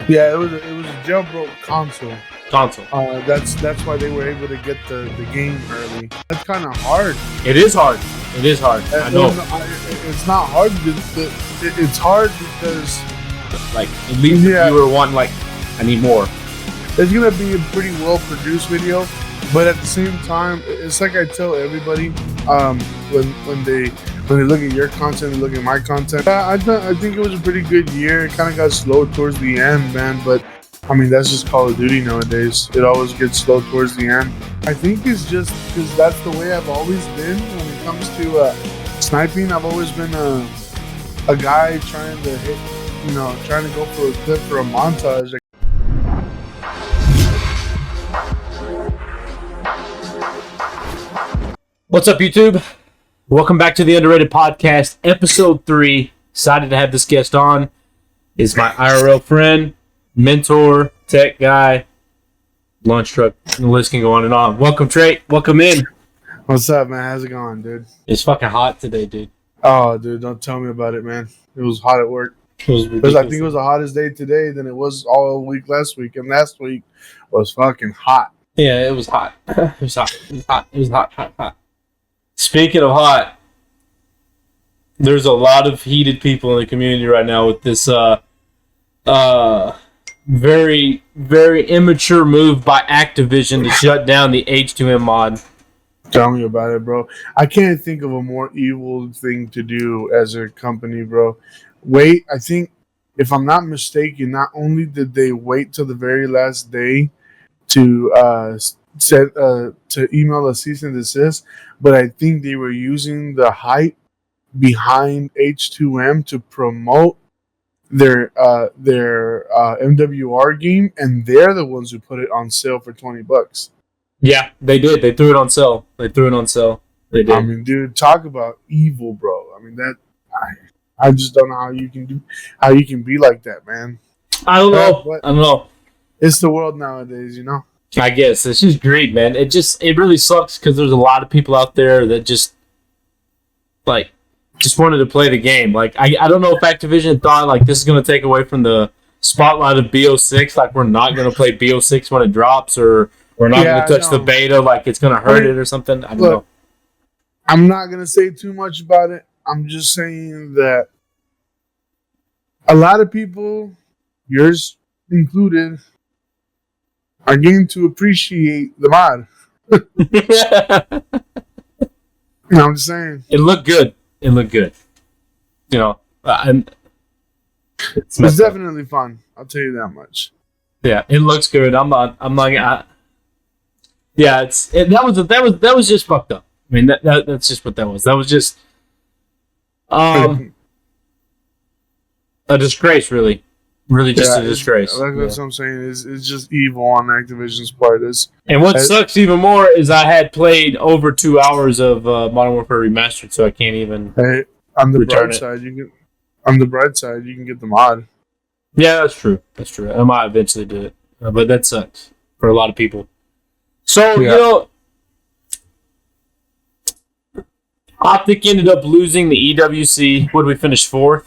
Yeah, it was a jailbroke console. Console. That's why they were able to get the game early. That's kind of hard. It is hard. It is hard. I know. It's not hard. It's hard because, like, at least if you were wanting, like, I need more. It's gonna be a pretty well produced video, but at the same time, it's like I tell everybody when they look at your content and look at my content. I think it was a pretty good year. It kind of got slow towards the end, man, but I mean, that's just Call of Duty nowadays. It always gets slow towards the end. I think it's just because that's the way I've always been when it comes to sniping. I've always been a guy trying to hit, trying to go for a clip for a montage. What's up, YouTube? Welcome back to the Underrated Podcast, Episode 3. Excited to have this guest on. Is my IRL friend, mentor, tech guy, lunch truck, and the list can go on and on. Welcome, Trate. Welcome in. What's up, man? How's it going, dude? It's fucking hot today, dude. Oh, dude, don't tell me about it, man. It was hot at work. It was I think it was the hottest day today than it was all week last week, and last week was fucking hot. Yeah, it was hot. It was hot. It was hot. It was hot. Speaking of hot, there's a lot of heated people in the community right now with this very, very immature move by Activision to shut down the H2M mod. Tell me about it, bro. I can't think of a more evil thing to do as a company, bro. Wait, I think, if I'm not mistaken, not only did they wait till the very last day to email a cease and desist, but I think they were using the hype behind H2M to promote their MWR game, and they're the ones who put it on sale for $20. Yeah, they did. They threw it on sale. They did. I mean, dude, talk about evil, bro. I mean, I just don't know how you can be like that, man. I don't know. It's the world nowadays, you know. I guess it's just greed, man. It really sucks because there's a lot of people out there that just wanted to play the game. Like, I don't know if Activision thought like this is gonna take away from the spotlight of BO6. Like, we're not gonna play BO6 when it drops, or we're not gonna touch the beta. Like, it's gonna hurt it or something. I don't know. I'm not gonna say too much about it. I'm just saying that a lot of people, yours included, are getting to appreciate the mod. I'm just saying. It looked good. You know, it's definitely fun. I'll tell you that much. Yeah, it looks good. That was just fucked up. I mean, that's just what that was. That was just a disgrace, really. Really just a disgrace. That's what I'm saying. It's just evil on Activision's part. And what sucks even more is I had played over 2 hours of Modern Warfare Remastered, so I can't even on the bright side, you can get the mod. Yeah, that's true. I might eventually do it. But that sucks for a lot of people. So, you know, Optic ended up losing the EWC. What did we finish, 4th?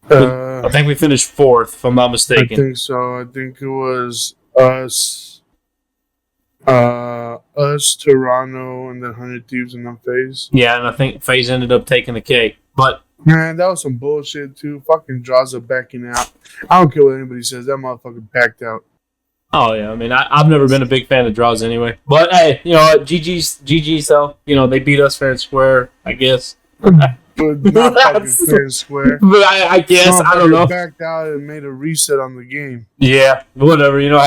I think we finished 4th, if I'm not mistaken. I think so. I think it was us, Toronto, and then 100 Thieves, and then FaZe. Yeah, and I think FaZe ended up taking the cake. But man, that was some bullshit too. Fucking Draza backing out. I don't care what anybody says. That motherfucker backed out. Oh yeah, I mean, I've never been a big fan of draws anyway. But hey, you know, GG. So you know, they beat us fair and square, I guess. But not fucking fair and square. But I guess, I don't know. Backed out and made a reset on the game. Yeah, whatever. You know,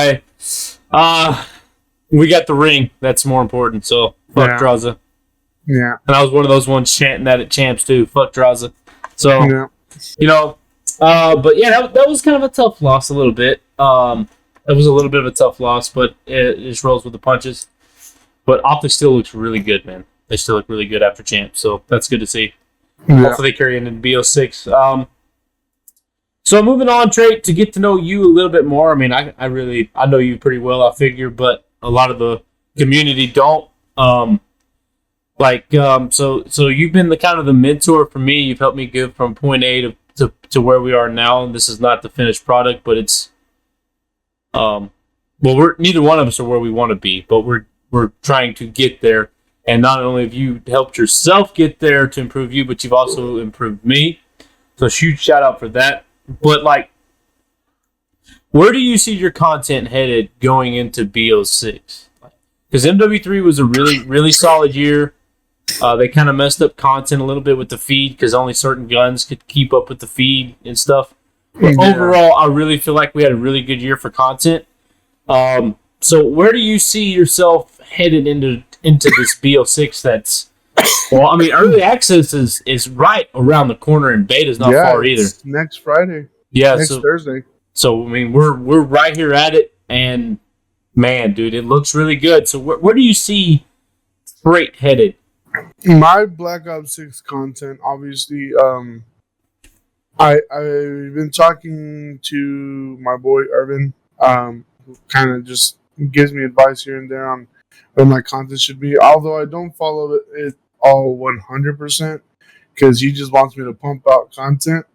we got the ring. That's more important. So fuck Draza. Yeah. And I was one of those ones chanting that at champs too. Fuck Draza. So you know, but yeah, that was kind of a tough loss a little bit. It was a little bit of a tough loss, but it just rolls with the punches. But Optic still looks really good, man. They still look really good after champs, so that's good to see. Yeah. Hopefully they carry into BO6. So moving on, Trate, to get to know you a little bit more. I mean, I know you pretty well, I figure, but a lot of the community don't. So you've been the kind of the mentor for me. You've helped me get from point A to to where we are now. And this is not the finished product, but it's well, we're neither one of us are where we want to be, but we're trying to get there. And not only have you helped yourself get there to improve you, but you've also improved me. So huge shout out for that. But like, where do you see your content headed going into BO6? Because MW3 was a really solid year. They kind of messed up content a little bit with the feed because only certain guns could keep up with the feed and stuff. But overall, I really feel like we had a really good year for content. So where do you see yourself headed into this BO6 that's, well, I mean, early access is right around the corner and beta's not far either. Next Friday. Yeah. Next Thursday. So, I mean, we're right here at it, and man, dude, it looks really good. So where do you see Trate headed? My Black Ops 6 content, obviously, I've been talking to my boy Irvin, who kind of just gives me advice here and there on where my content should be. Although I don't follow it all 100% because he just wants me to pump out content.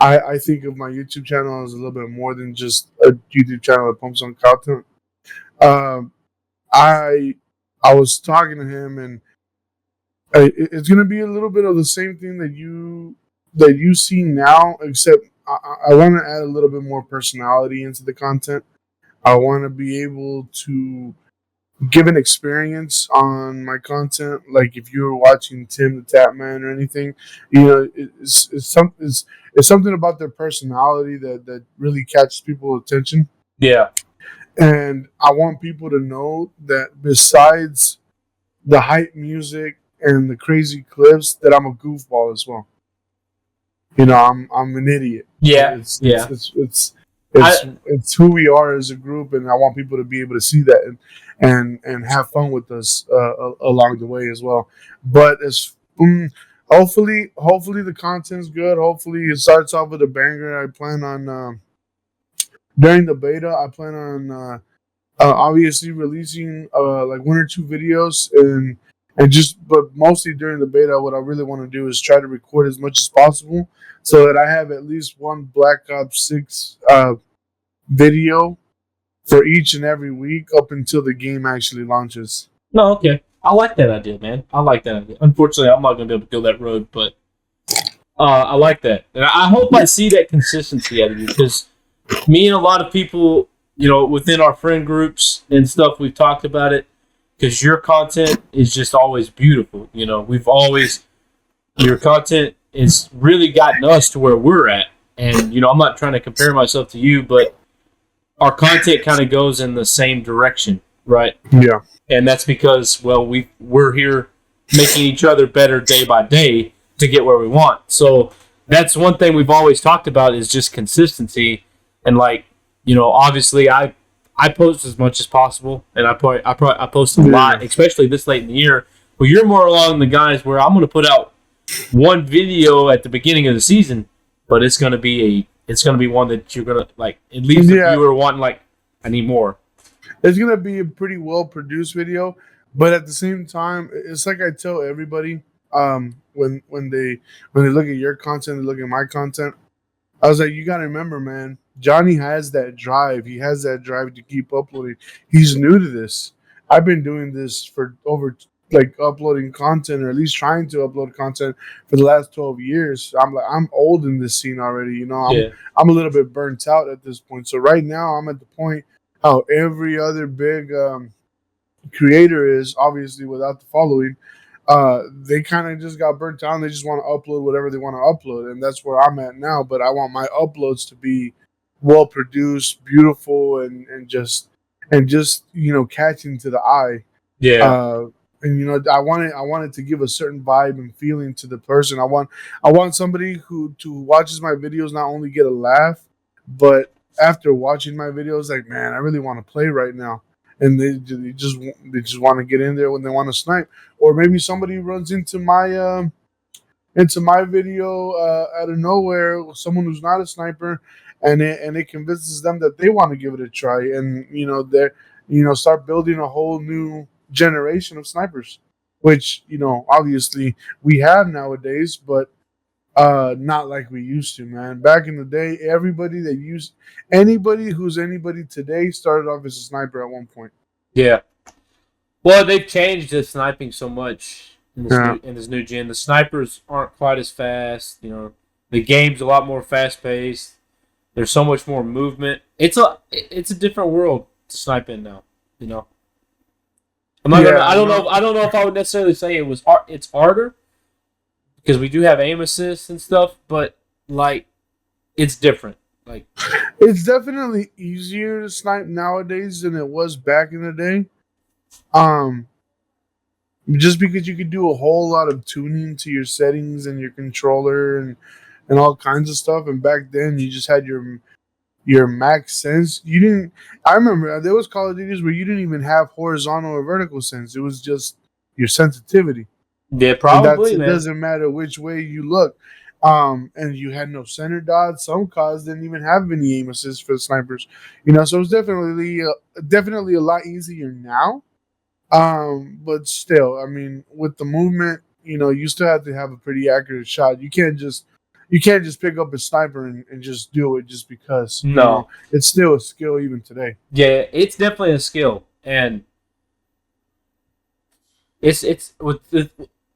I think of my YouTube channel as a little bit more than just a YouTube channel that pumps on content. I was talking to him, and it's gonna be a little bit of the same thing that you see now, except I want to add a little bit more personality into the content. I want to be able to give an experience on my content. Like if you were watching Tim the Tapman or anything, you know, it's something about their personality that really catches people's attention. Yeah. And I want people to know that besides the hype music and the crazy clips, that I'm a goofball as well. You know, I'm an idiot. Yeah. It's who we are as a group, and I want people to be able to see that and have fun with us along the way as well. But hopefully the content's good. Hopefully it starts off with a banger. I plan on during the beta, I plan on obviously releasing like one or two videos but mostly during the beta, what I really want to do is try to record as much as possible so that I have at least one Black Ops 6 video for each and every week up until the game actually launches. No, okay. I like that idea, man. I like that idea. Unfortunately, I'm not going to be able to go that road, but I like that. And I hope I see that consistency out of you because me and a lot of people, you know, within our friend groups and stuff, we've talked about it because your content is just always beautiful. You know, your content has really gotten us to where we're at. And, you know, I'm not trying to compare myself to you, but our content kind of goes in the same direction, right? Yeah. And that's because, well, we're here making each other better day by day to get where we want. So that's one thing we've always talked about is just consistency. And like, you know, obviously I post as much as possible, and I post a lot, especially this late in the year. Well, you're more along the guys where I'm going to put out one video at the beginning of the season, but it's going to be one that you're going to like. At least if you were wanting like, I need more. It's going to be a pretty well produced video, but at the same time, it's like I tell everybody when they look at your content, they look at my content. I was like, you got to remember, man, Johnny has that drive. He has that drive to keep uploading. He's new to this. I've been doing this for over, like, uploading content, or at least trying to upload content for the last 12 years. I'm old in this scene already. You know, I'm a little bit burnt out at this point. So right now I'm at the point how every other big creator is, obviously without the following. They kind of just got burnt out. And they just want to upload whatever they want to upload, and that's where I'm at now. But I want my uploads to be well produced, beautiful, and just you know, catching to the eye. Yeah. And you know, I wanted to give a certain vibe and feeling to the person. I want somebody who watches my videos not only get a laugh, but after watching my videos, like, man, I really want to play right now. And they just want to get in there when they want to snipe, or maybe somebody runs into my video out of nowhere, someone who's not a sniper, and it convinces them that they want to give it a try, and you know they're start building a whole new generation of snipers, which, you know, obviously we have nowadays, but not like we used to, man. Back in the day, anybody who's anybody today started off as a sniper at one point. Yeah. Well, they've changed the sniping so much in this new gen. The snipers aren't quite as fast. You know, the game's a lot more fast paced. There's so much more movement. It's a different world to snipe in now. You know. I don't know if I would necessarily say it's harder because we do have aim assist and stuff, but like it's different. Like it's definitely easier to snipe nowadays than it was back in the day. Just because you could do a whole lot of tuning to your settings and your controller and all kinds of stuff, and back then you just had your max sense. You didn't. I remember there was Call of Duties where you didn't even have horizontal or vertical sense. It was just your sensitivity. Yeah, probably. It doesn't matter which way you look. And you had no center dots. Some CODs didn't even have any aim assist for the snipers. You know, so it's definitely a lot easier now. But still, I mean, with the movement, you know, you still have to have a pretty accurate shot. You can't just pick up a sniper and just do it just because. No, you know, it's still a skill even today. Yeah, it's definitely a skill, and it's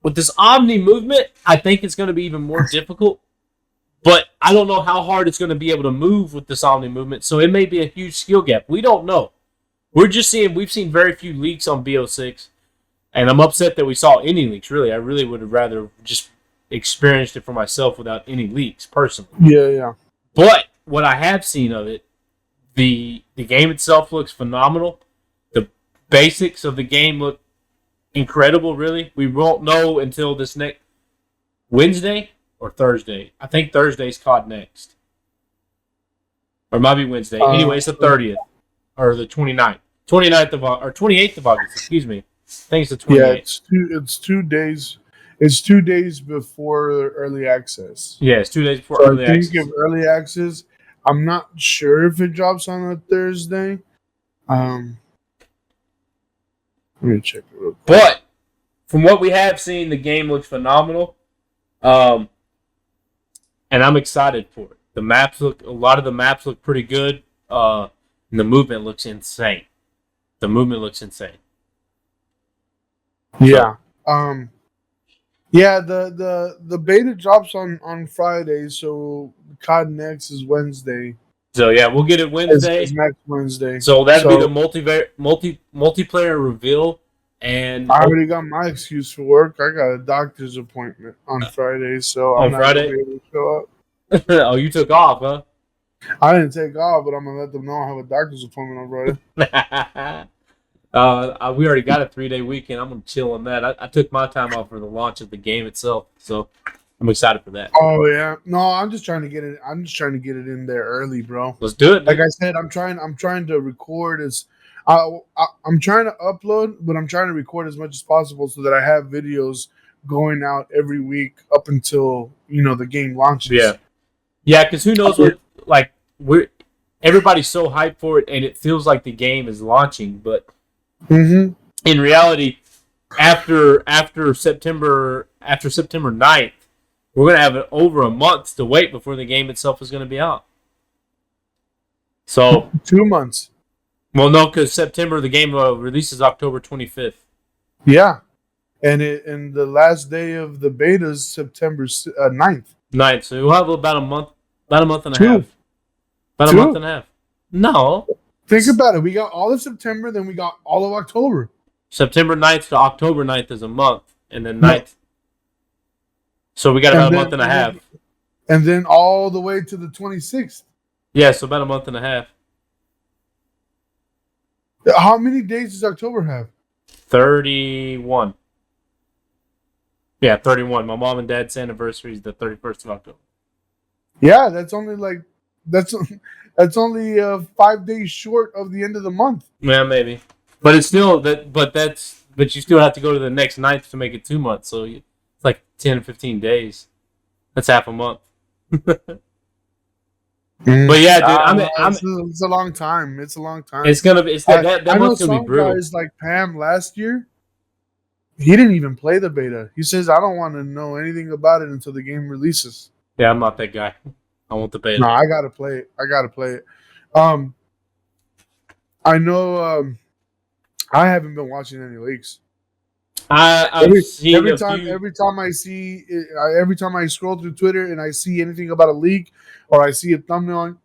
with this Omni movement, I think it's going to be even more difficult. But I don't know how hard it's going to be able to move with this Omni movement, so it may be a huge skill gap. We don't know. We've seen very few leaks on BO6, and I'm upset that we saw any leaks, really. I really would have rather just experienced it for myself without any leaks, personally. Yeah. But what I have seen of it, the game itself looks phenomenal. The basics of the game look incredible, really. We won't know until this next Wednesday or Thursday. I think Thursday's COD next. Or it might be Wednesday. Anyway, it's the 30th. Or the 29th. 28th of August, excuse me. I think it's the 28th. Yeah, it's 2 days. It's 2 days before early access. Yeah, it's 2 days before early access. I think of early access, I'm not sure if it drops on a Thursday. Let me check it real quick. But from what we have seen, the game looks phenomenal. And I'm excited for it. A lot of the maps look pretty good. And the movement looks insane. Yeah. Yeah, the beta drops on Friday, so COD Next is Wednesday. So yeah, we'll get it Wednesday. It's next Wednesday. So that'd be the multiplayer reveal. And I already got my excuse for work. I got a doctor's appointment on Friday, so I'm not gonna be able to show up. Oh, you took off, huh? I didn't take off, but I'm gonna let them know I have a doctor's appointment on Friday. We already got a 3-day weekend. I'm gonna chill on that. I took my time off for the launch of the game itself, so I'm excited for that. Oh yeah, no, I'm just trying to get it. I'm just trying to get it in there early, bro. Let's do it. Dude. Like I said, I'm trying to record I'm trying to upload, but I'm trying to record as much as possible so that I have videos going out every week up until the game launches. Yeah, because who knows what everybody's so hyped for it, and it feels like the game is launching, but in reality, after September 9th, we're gonna have over a month to wait before the game itself is gonna be out. So 2 months. Well, no, because September the game releases October 25th. Yeah, and the last day of the beta is September 9th. 9th, so we'll have about a month and a half. About a month and a half. No. Think about it. We got all of September, then we got all of October. September 9th to October 9th is a month, and then 9th. So we got about a month and a half. And then all the way to the 26th. Yeah, so about a month and a half. How many days does October have? 31. Yeah, 31. My mom and dad's anniversary is the 31st of October. Yeah, that's only that's only 5 days short of the end of the month. Yeah, maybe. But it's still but you still have to go to the next 9th to make it 2 months. So it's like 10 or 15 days. That's half a month. But yeah, dude, it's a long time. It's a long time. It's gonna be. That month's gonna be brutal. Guys like Pam last year, he didn't even play the beta. He says, "I don't want to know anything about it until the game releases." Yeah, I'm not that guy. I want the beta. No, I gotta play it. Um, I know. I haven't been watching any leaks. I've seen a few. Every time I see, every time I scroll through Twitter and I see anything about a leak or I see a thumbnail,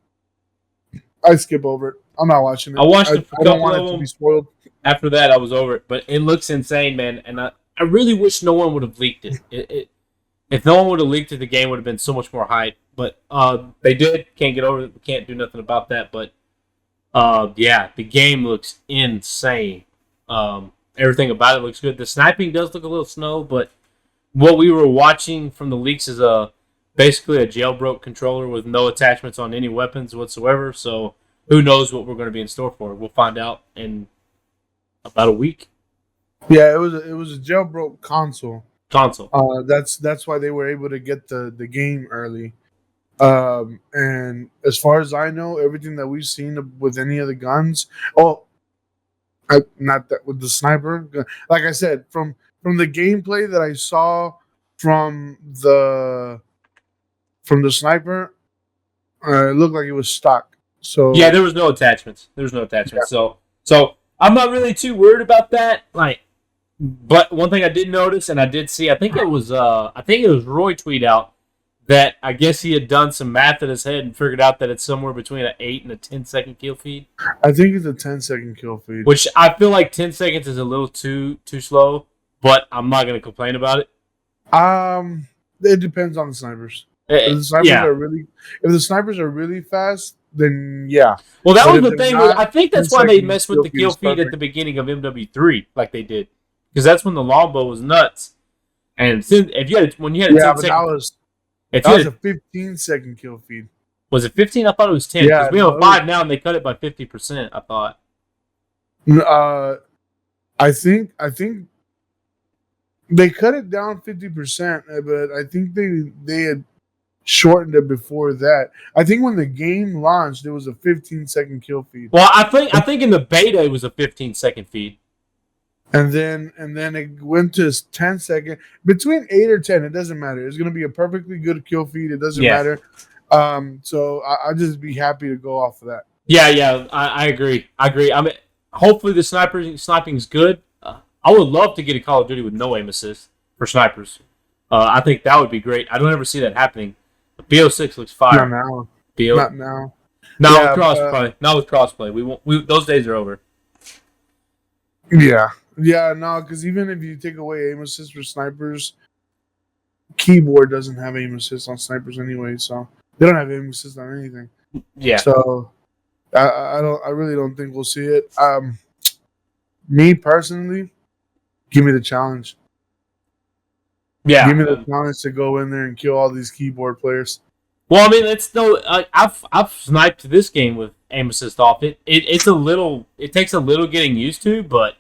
I skip over it. I'm not watching it. I watched a I don't couple want of it to them. be spoiled. After that, I was over it. But it looks insane, man. And I really wish no one would have leaked it. If no one would have leaked it, the game would have been so much more hype. But they did. Can't get over it. We can't do nothing about that. But yeah, the game looks insane. Everything about it looks good. The sniping does look a little slow, but what we were watching from the leaks is basically a jailbroke controller with no attachments on any weapons whatsoever. So who knows what we're going to be in store for? We'll find out in about a week. Yeah, it was a jailbroke console. Console. That's why they were able to get the game early. And as far as I know, everything that we've seen with any of the guns, not that with the sniper. Like I said, from the gameplay that I saw from the sniper, it looked like it was stock. So yeah, there was no attachments. Yeah. So I'm not really too worried about that. But one thing I did notice, and I did see, I think it was Roy tweet out that I guess he had done some math in his head and figured out that it's somewhere between an 8 and a 10-second kill feed. I think it's a 10-second kill feed. Which I feel like 10 seconds is a little too slow, but I'm not going to complain about it. It depends on the snipers. If the snipers are really fast, then yeah. Well, that was the thing. I think that's why they messed with the kill feed at the beginning of MW3, like they did, because that's when the longbow was nuts. And when you had a 10 second, that was a 15-second kill feed. Was it 15? I thought it was 10. Because we have a 5 now, and they cut it by 50%. I thought. I think they cut it down 50%, but I think they had shortened it before that. I think when the game launched, it was a 15-second kill feed. Well, I think in the beta it was a 15-second feed. And then it went to 10-second. Between 8 or 10, it doesn't matter. It's going to be a perfectly good kill feed. It doesn't matter. So I'll just be happy to go off of that. Yeah, I agree. I mean, hopefully the sniping is good. I would love to get a Call of Duty with no aim assist for snipers. I think that would be great. I don't ever see that happening. BO6 looks fire. Not now. Not now. Not with crossplay. We won't. Those days are over. Yeah, no, because even if you take away aim assist for snipers, keyboard doesn't have aim assist on snipers anyway, so they don't have aim assist on anything. Yeah. So I really don't think we'll see it. Me personally, give me the challenge. Yeah. Give me the challenge to go in there and kill all these keyboard players. Well, I mean, I've sniped this game with aim assist off. It takes a little getting used to, but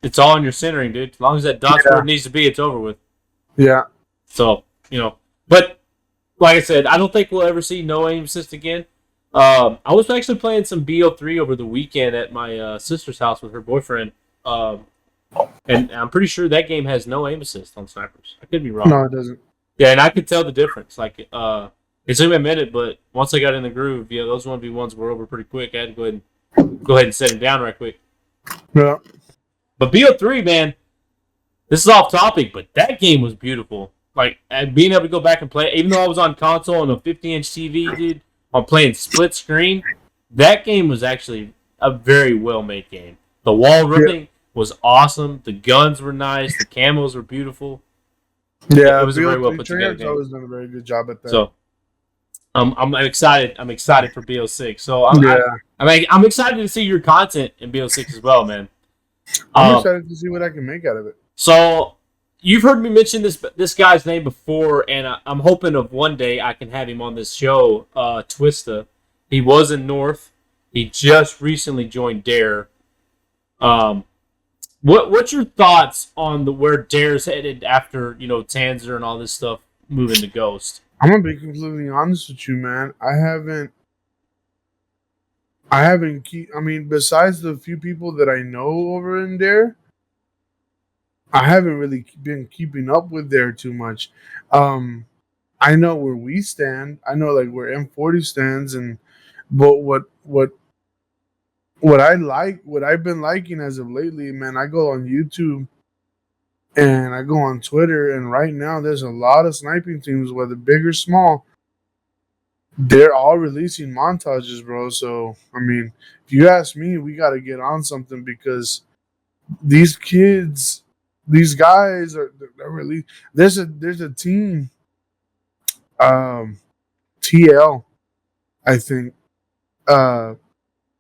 it's all in your centering, dude. As long as that dot's where it needs to be, it's over with. Yeah. So, but like I said, I don't think we'll ever see no aim assist again. I was actually playing some BO3 over the weekend at my sister's house with her boyfriend. And I'm pretty sure that game has no aim assist on snipers. I could be wrong. No, it doesn't. Yeah, and I could tell the difference. It took me a minute, but once I got in the groove, those 1v1s were over pretty quick. I had to go ahead and set him down right quick. Yeah. But BO3, man, this is off topic, but that game was beautiful. Being able to go back and play, even though I was on console on a 50-inch TV, dude, I'm playing split screen. That game was actually a very well-made game. The wall ripping was awesome. The guns were nice. The camos were beautiful. Yeah, it was a very well put together game. Always done a very good job at that. So, I'm excited. I'm excited for BO6. So I'm excited to see your content in BO6 as well, man. I'm excited to see what I can make out of it. So, you've heard me mention this guy's name before, and I'm hoping of one day I can have him on this show. Twista. He was in North. He just recently joined Dare. What's your thoughts on where Dare's headed after Tanzer and all this stuff moving to Ghost? I'm gonna be completely honest with you, man. Besides the few people that I know over in Dare, I haven't really been keeping up with Dare too much. I know where we stand. I know like where M40 stands, and but what I like, what I've been liking as of lately, man. I go on YouTube and I go on Twitter, and right now there's a lot of sniping teams, whether big or small. They're all releasing montages, bro. So I mean, if you ask me, we got to get on something because these kids, these guys they're really. There's a team, um, TL, I think, uh,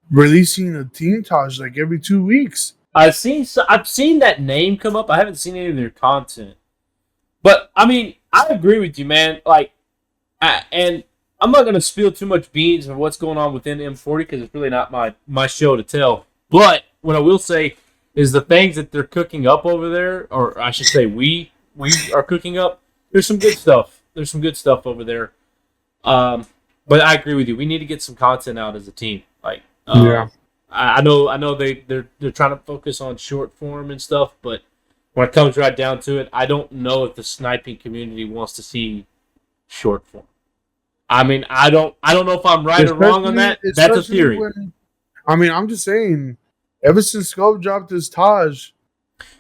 releasing a team taj like every 2 weeks. I've seen that name come up. I haven't seen any of their content, but I mean, I agree with you, man. Like, and I'm not gonna spill too much beans of what's going on within M40 because it's really not my show to tell. But what I will say is the things that they're cooking up over there, or I should say, we are cooking up. There's some good stuff. There's some good stuff over there. Um, but I agree with you. We need to get some content out as a team. Like, Yeah. I know they're trying to focus on short form and stuff, but when it comes right down to it, I don't know if the sniping community wants to see short form. I mean, I don't know if I'm right or wrong on that. That's a theory. I mean, I'm just saying, ever since Scope dropped his Taj,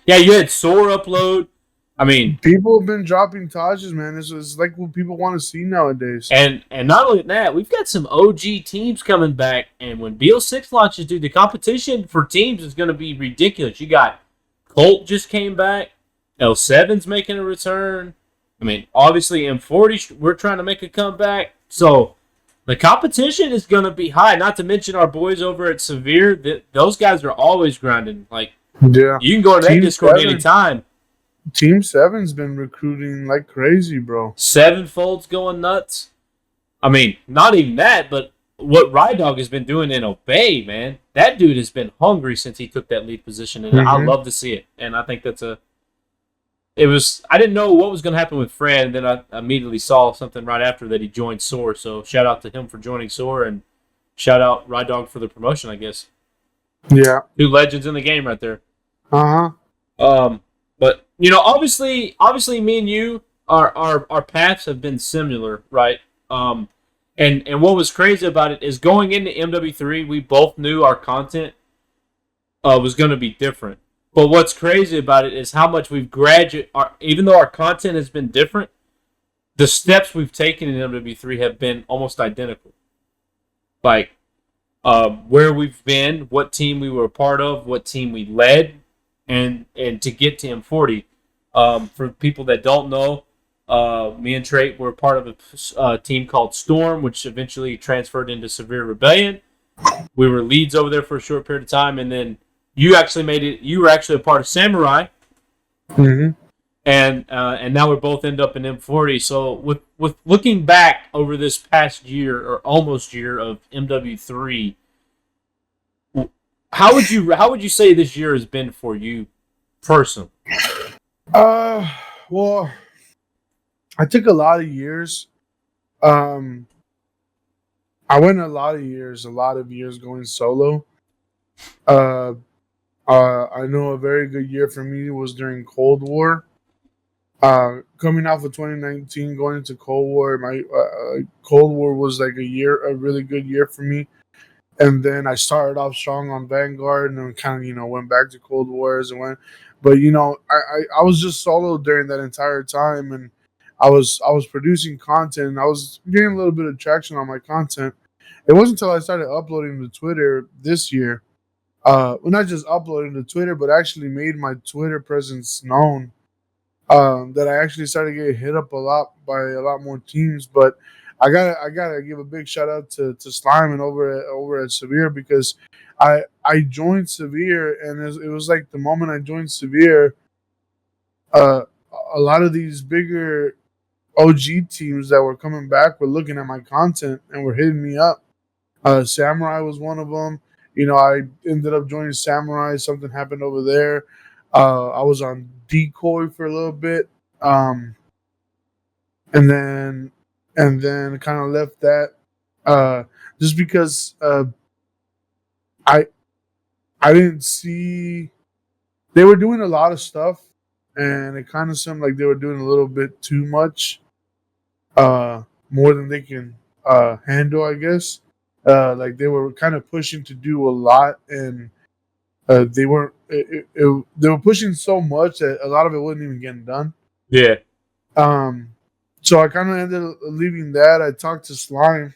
Yeah, you had Soar upload. I mean, people have been dropping Tajes, man. It's like what people want to see nowadays. and not only that, we've got some OG teams coming back. And when BO6 launches, dude, the competition for teams is going to be ridiculous. You got Colt just came back. L7's making a return. I mean, obviously M40, we're trying to make a comeback. So the competition is going to be high. Not to mention our boys over at Severe. Those guys are always grinding. Like, Yeah. you can go to that Discord anytime. Team 7's been recruiting like crazy, bro. Sevenfold's going nuts. I mean, not even that, but what Ride Dog has been doing in Obey, man. That dude has been hungry since he took that lead position, and I love to see it. And I think that's I didn't know what was going to happen with Fred, and then I immediately saw something right after that he joined SOAR. So shout out to him for joining SOAR, and shout out Ride Dog for the promotion, I guess. Yeah. Two legends in the game right there. Uh-huh. But obviously, me and you, our paths have been similar, right? And what was crazy about it is going into MW3, we both knew our content was going to be different. But what's crazy about it is how much we've graduated. Even though our content has been different, the steps we've taken in MW3 have been almost identical. Like where we've been, what team we were a part of, what team we led, and to get to M40. For people that don't know, me and Trate were part of a team called Storm, which eventually transferred into Severe Rebellion. We were leads over there for a short period of time, and then you actually made it. You were actually a part of Samurai, and now we're both end up in M40. So with looking back over this past year or almost year of MW3, how would you say this year has been for you personally? Well, I took a lot of years. I went a lot of years going solo. I know a very good year for me was during Cold War. Coming off of 2019, going into Cold War, my Cold War was like a really good year for me. And then I started off strong on Vanguard, and then kind of went back to Cold Wars and went. But I was just solo during that entire time, and I was producing content, and I was getting a little bit of traction on my content. It wasn't until I started uploading to Twitter this year. Well, not just uploading to Twitter, but actually made my Twitter presence known. That I actually started getting hit up a lot by a lot more teams. But I gotta give a big shout out to Slime and over at Severe, because I joined Severe, and it was like the moment I joined Severe, a lot of these bigger OG teams that were coming back were looking at my content and were hitting me up. Samurai was one of them. I ended up joining Samurai. Something happened over there. I was on Decoy for a little bit, and then kind of left that just because I didn't see they were doing a lot of stuff, and it kind of seemed like they were doing a little bit too much. more than they can handle, I guess. Like they were kind of pushing to do a lot, and they weren't. They were pushing so much that a lot of it wasn't even getting done. Yeah. So I kind of ended up leaving that. I talked to Slime.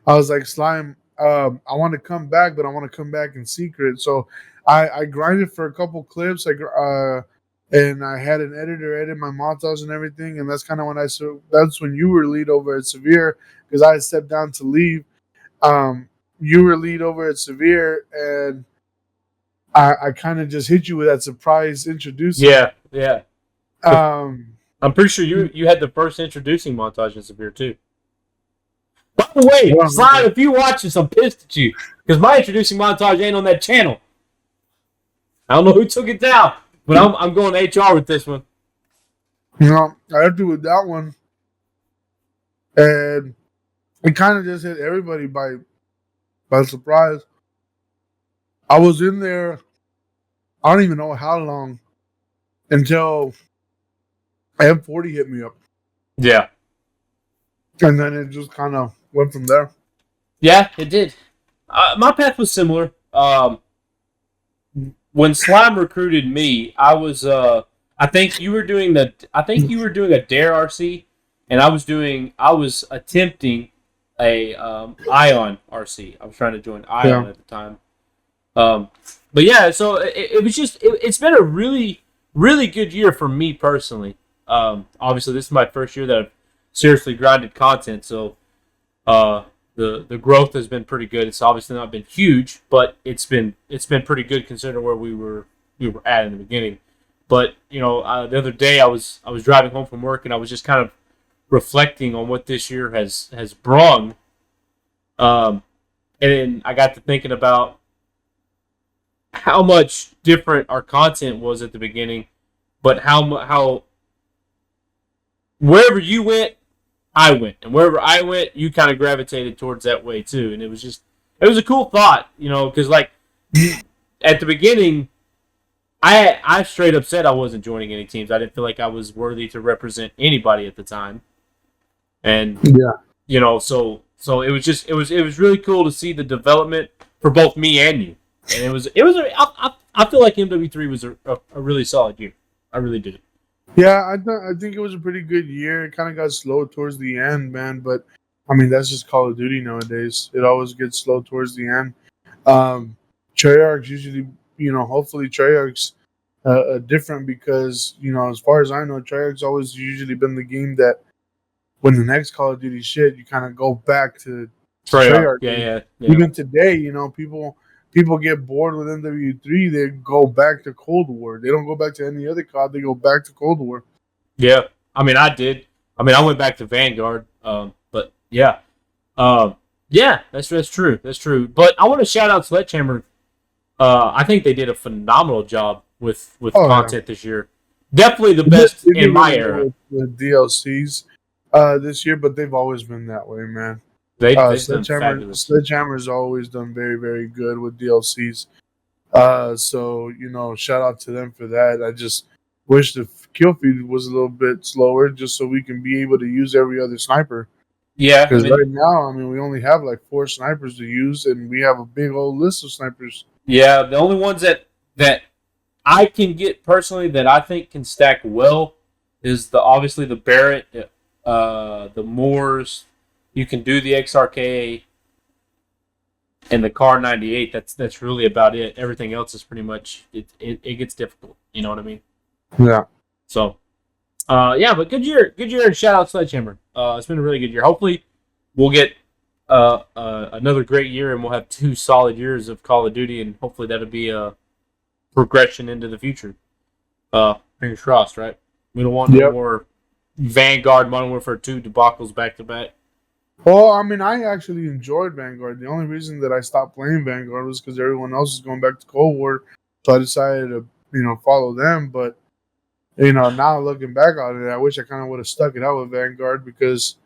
I was like, Slime, I want to come back, but I want to come back in secret. So I grinded for a couple clips. And I had an editor edit my montage and everything. And that's kind of when that's when you were lead over at Severe, because I had stepped down to leave. You were lead over at Severe, and I kind of just hit you with that surprise introducing. Yeah. Um, I'm pretty sure you had the first introducing montage in Severe too. By the way, Slime, if you watch this, I'm pissed at you because my introducing montage ain't on that channel. I don't know who took it down, but I'm going HR with this one. I have to with that one, and it kind of just hit everybody by surprise. I was in there, I don't even know how long, until M40 hit me up. Yeah. And then it just kind of went from there. Yeah, it did. My path was similar. When Slime recruited me, I was I think you were doing a Dare RC, and I was attempting a Ion RC. I was trying to join Ion at the time. But yeah, so it was just it's been a really, really good year for me personally. Obviously this is my first year that I've seriously grinded content, so the growth has been pretty good. It's obviously not been huge, but it's been pretty good considering where we were at in the beginning. But the other day I was driving home from work, and I was just kind of reflecting on what this year has brought. And then I got to thinking about how much different our content was at the beginning, but how wherever you went, I went, and wherever I went, you kind of gravitated towards that way too. And it was a cool thought, because like at the beginning, I straight up said I wasn't joining any teams. I didn't feel like I was worthy to represent anybody at the time, and so it was really cool to see the development for both me and you. And I feel like MW3 was a really solid year. I really did. Yeah, I think it was a pretty good year. It kind of got slow towards the end, man. But I mean, that's just Call of Duty nowadays. It always gets slow towards the end. Treyarch's usually, hopefully Treyarch's different because as far as I know, Treyarch's always usually been the game that when the next Call of Duty shit, you kind of go back to Treyarch. Yeah. Even today, people get bored with MW3, they go back to Cold War. They don't go back to any other COD. They go back to Cold War. Yeah. I mean, I did. I mean, I went back to Vanguard. But yeah. Yeah, that's true. That's true. But I want to shout out Sledgehammer. I think they did a phenomenal job with content this year. Definitely the best in my era. With DLCs this year, but they've always been that way, man. Sledgehammer's always done very, very good with DLCs. So shout out to them for that. I just wish the kill feed was a little bit slower, just so we can be able to use every other sniper. Yeah, because right now, we only have like 4 snipers to use, and we have a big old list of snipers. Yeah, the only ones that I can get personally that I think can stack well is obviously the Barrett, the Moors. You can do the XRK and the Car 98. That's really about it. Everything else is pretty much it gets difficult. You know what I mean? Yeah. So, but good year, and shout out Sledgehammer. It's been a really good year. Hopefully, we'll get another great year, and we'll have 2 solid years of Call of Duty, and hopefully that'll be a progression into the future. Fingers crossed, right? We don't want no more Vanguard Modern Warfare 2 debacles back to back. Well, I actually enjoyed Vanguard. The only reason that I stopped playing Vanguard was because everyone else was going back to Cold War, so I decided to, follow them. But, now looking back on it, I wish I kind of would have stuck it out with Vanguard because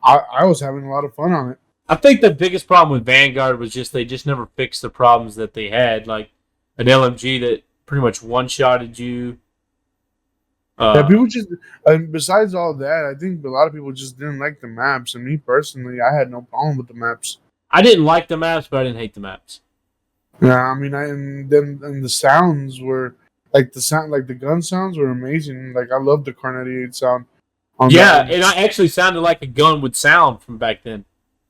I was having a lot of fun on it. I think the biggest problem with Vanguard was they just never fixed the problems that they had, like an LMG that pretty much one-shotted you. Yeah, people just, and besides all that, I think a lot of people just didn't like the maps. And me personally, I had no problem with the maps. I didn't like the maps, but I didn't hate the maps. Yeah, I mean, and the sounds were like the gun sounds were amazing. Like I love the Carnage sound. On Yeah, that and I actually sounded like a gun would sound from back then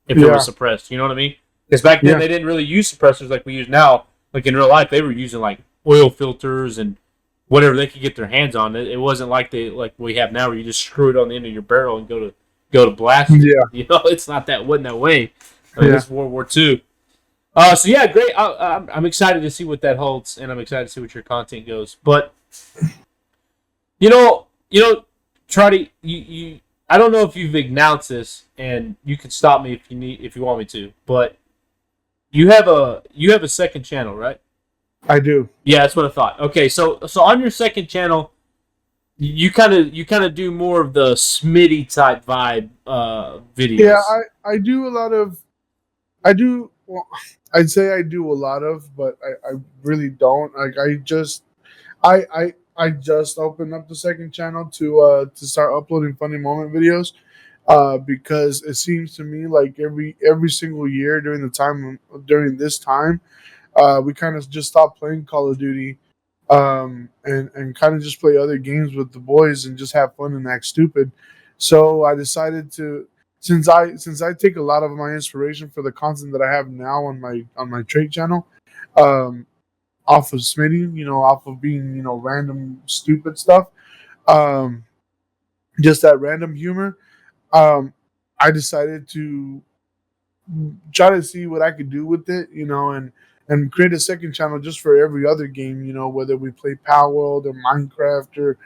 if it yeah, was suppressed. You know what I mean? Because back then yeah, they didn't really use suppressors like we use now. Like in real life, they were using like oil filters and whatever they could get their hands on. It wasn't like we have now, where you just screw it on the end of your barrel and go to blast it. yeah, You know, it's not that wasn't that way. I mean, yeah. this is World War II. So yeah, great. I'm excited to see what that holds, and I'm excited to see what your content goes. But Trotty, you I don't know if you've announced this, and you can stop me if you want me to. But you have a second channel, right? I do. Yeah, that's what I thought. Okay, so on your second channel, you kind of do more of the Smitty type vibe videos. Yeah, I do a lot of. I do. Well, I'd say I do a lot of, but I really don't. Like I just opened up the second channel to start uploading funny moment videos. Because it seems to me like every single year during this time, we kind of just stopped playing Call of Duty, and kind of just play other games with the boys and just have fun and act stupid. So I decided to, since I take a lot of my inspiration for the content that I have now on my Trate channel, um, off of Smitty, off of being random stupid stuff, um, just that random humor. Um, I decided to try to see what I could do with it, and create a second channel just for every other game, whether we play Power World or Minecraft or,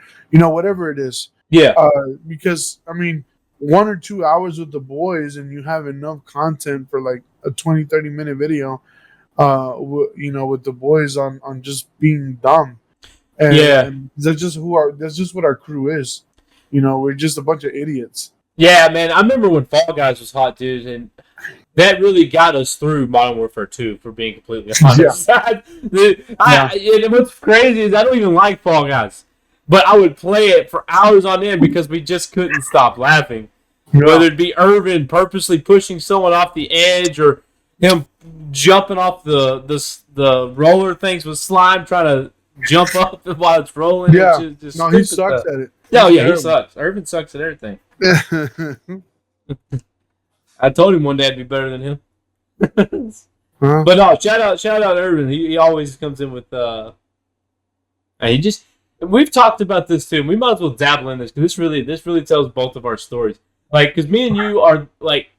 whatever it is. Yeah. Because, I mean, 1 or 2 hours with the boys and you have enough content for like a 20-30 minute video, with the boys on just being dumb. And that's just what our crew is. We're just a bunch of idiots. Yeah, man. I remember when Fall Guys was hot, dude, and that really got us through Modern Warfare 2, for being completely honest. Yeah. And what's crazy is I don't even like Fall Guys, but I would play it for hours on end because we just couldn't stop laughing. Yeah. Whether it be Irvin purposely pushing someone off the edge or him jumping off the roller things with slime, trying to jump up while it's rolling. Yeah, just no, he sucks at it. No, yeah, he sucks. Irvin sucks at everything. I told him one day I'd be better than him. But no, shout out Irvin. He always comes in with we've talked about this too. We might as well dabble in this because this really tells both of our stories. Like, because me and you are like,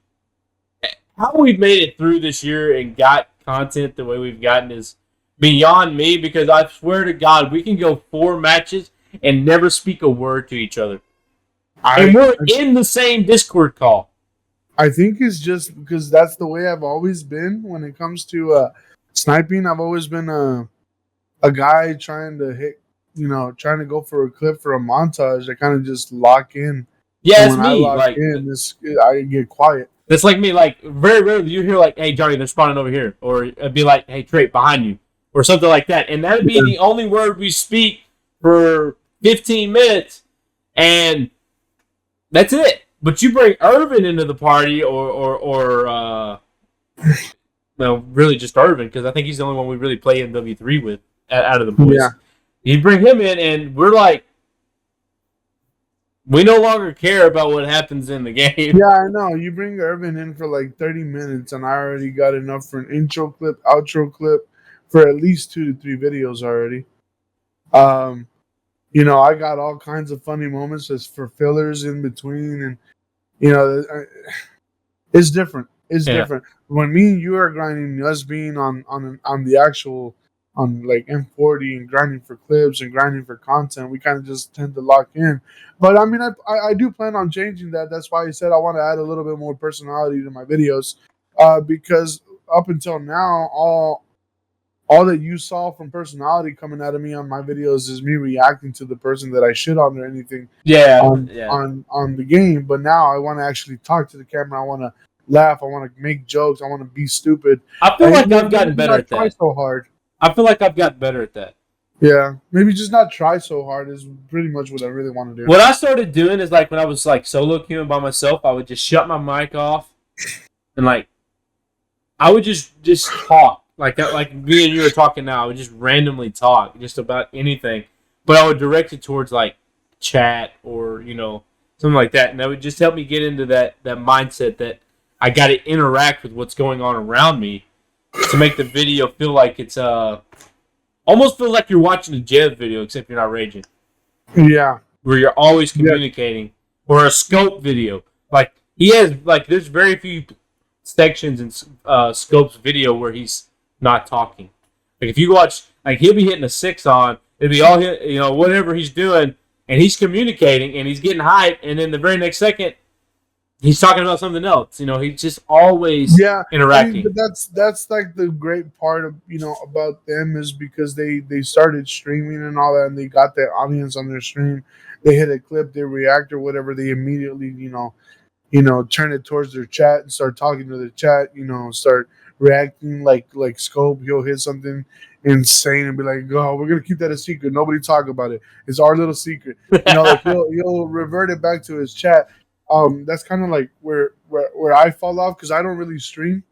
how we've made it through this year and got content the way we've gotten is beyond me, because I swear to God, we can go 4 matches and never speak a word to each other. And we're in the same Discord call. I think it's just because that's the way I've always been when it comes to sniping. I've always been a guy trying to go for a clip for a montage. I kind of just lock in. Yeah, it's me. I get quiet. It's like me. Like, very rarely you hear like, "Hey, Johnny, they're spawning over here," or it'd be like, "Hey, Trate, behind you," or something like that. And that'd be the only word we speak for 15 minutes, and that's it. But you bring Irvin into the party, or really just Irvin, because I think he's the only one we really play MW3 with out of the boys. Yeah. You bring him in, and we're like, we no longer care about what happens in the game. Yeah, I know. You bring Irvin in for like 30 minutes, and I already got enough for an intro clip, outro clip, for at least 2 to 3 videos already. I got all kinds of funny moments just for fillers in between, and it's different. It's different. When me and you are grinding, us being on the actual, on like M40 and grinding for clips and grinding for content, we kind of just tend to lock in. But I mean, I do plan on changing that. That's why I said I want to add a little bit more personality to my videos, because up until now, all that you saw from personality coming out of me on my videos is me reacting to the person that I shit on or anything. On the game. But now I want to actually talk to the camera. I want to laugh. I want to make jokes. I want to be stupid. I feel like I've gotten better at that. So hard. I feel like I've gotten better at that. Yeah, maybe just not try so hard is pretty much what I really want to do. What I started doing is like when I was like solo queuing by myself, I would just shut my mic off and like I would just talk like me and you are talking now. I would just randomly talk just about anything, but I would direct it towards like chat or something like that, and that would just help me get into that mindset that I got to interact with what's going on around me to make the video feel like it's almost feel like you're watching a Jev video except you're not raging. Yeah, Where you're always communicating, or a scope video. Like he has, like there's very few sections in Scope's video where he's not talking. Like if you watch, like he'll be hitting a 6 on, it'll be all whatever he's doing, and he's communicating and he's getting hyped, and then the very next second he's talking about something else. He's just always interacting. but that's like the great part of about them is because they started streaming and all that, and they got their audience on their stream. They hit a clip, they react or whatever, they immediately turn it towards their chat and start talking to the chat. Start reacting like Scope. He'll hit something insane and be like, "Oh, we're gonna keep that a secret. Nobody talk about it. It's our little secret." Like he'll revert it back to his chat. That's kind of like where I fall off because I don't really stream.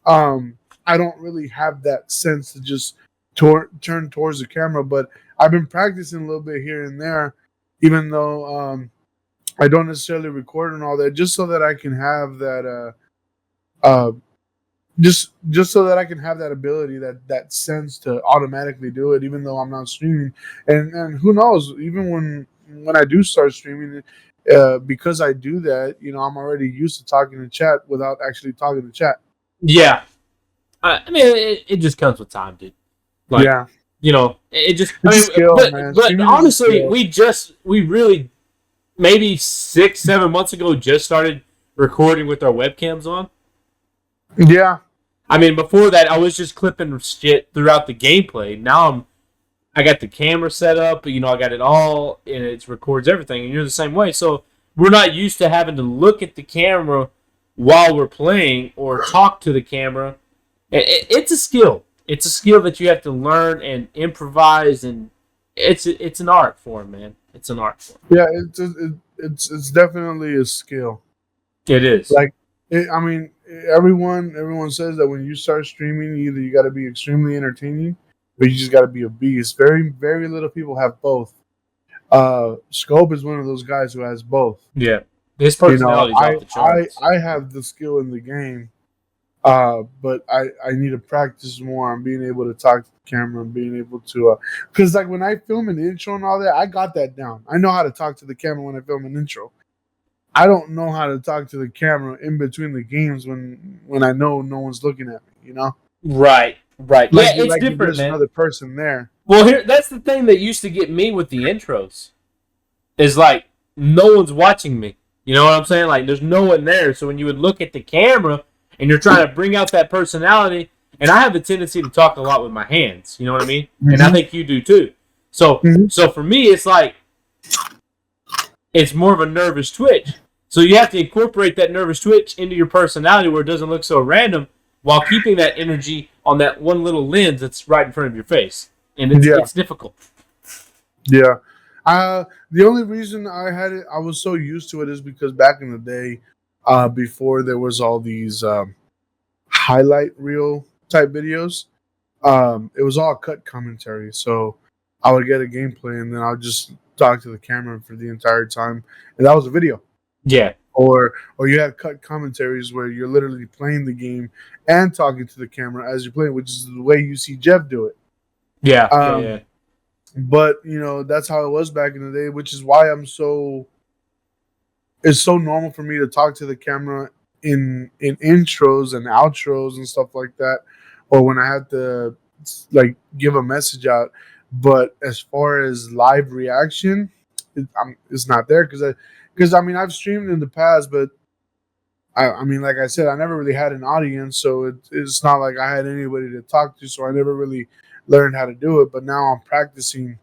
I don't really have that sense to just turn towards the camera, but I've been practicing a little bit here and there, even though I don't necessarily record and all that, just so that I can have that just so that I can have that ability, that sense to automatically do it, even though I'm not streaming. And who knows, even when I do start streaming, because I do that, I'm already used to talking to chat without actually talking to chat. Yeah, I mean, it just comes with time, dude. Like, yeah, it just. It's a skill, man. But honestly, we really maybe 6-7 months ago just started recording with our webcams on. Yeah. I mean, before that, I was just clipping shit throughout the gameplay. Now I got the camera set up, I got it all, and it records everything, and you're the same way. So we're not used to having to look at the camera while we're playing or talk to the camera. It's a skill. It's a skill that you have to learn and improvise, and it's an art form, man. It's an art form. Yeah, it's definitely a skill. It is. I mean, everyone says that when you start streaming, either you got to be extremely entertaining, but you just got to be a beast. Very, very little people have both. Scope is one of those guys who has both. Yeah, his personality is off the charts. I have the skill in the game, but I need to practice more on being able to talk to the camera and being able to, because like when I film an intro and all that, I got that down. I know how to talk to the camera when I film an intro. I don't know how to talk to the camera in between the games when I know no one's looking at me. Right. Like, it's different, there's man. Another person there. Well, that's the thing that used to get me with the intros. Is like no one's watching me. You know what I'm saying? Like there's no one there. So when you would look at the camera and you're trying to bring out that personality, and I have a tendency to talk a lot with my hands. You know what I mean? Mm-hmm. And I think you do too. So so for me, it's like it's more of a nervous twitch. So you have to incorporate that nervous twitch into your personality where it doesn't look so random, while keeping that energy on that one little lens that's right in front of your face. And it's difficult. Yeah. The only reason I was so used to it is because back in the day, before there was all these highlight reel type videos, it was all cut commentary. So I would get a gameplay and then I'll just talk to the camera for the entire time, and that was a video. Yeah. Or you have cut commentaries where you're literally playing the game and talking to the camera as you're playing, which is the way you see Jeff do it. Yeah. Yeah. But that's how it was back in the day, which is why it's so normal for me to talk to the camera in intros and outros and stuff like that, or when I have to like give a message out. But as far as live reaction, it's not there because I mean I've streamed in the past, but I mean like I said, I never really had an audience, so it's not like I had anybody to talk to, so I never really learned how to do it. But now I'm practicing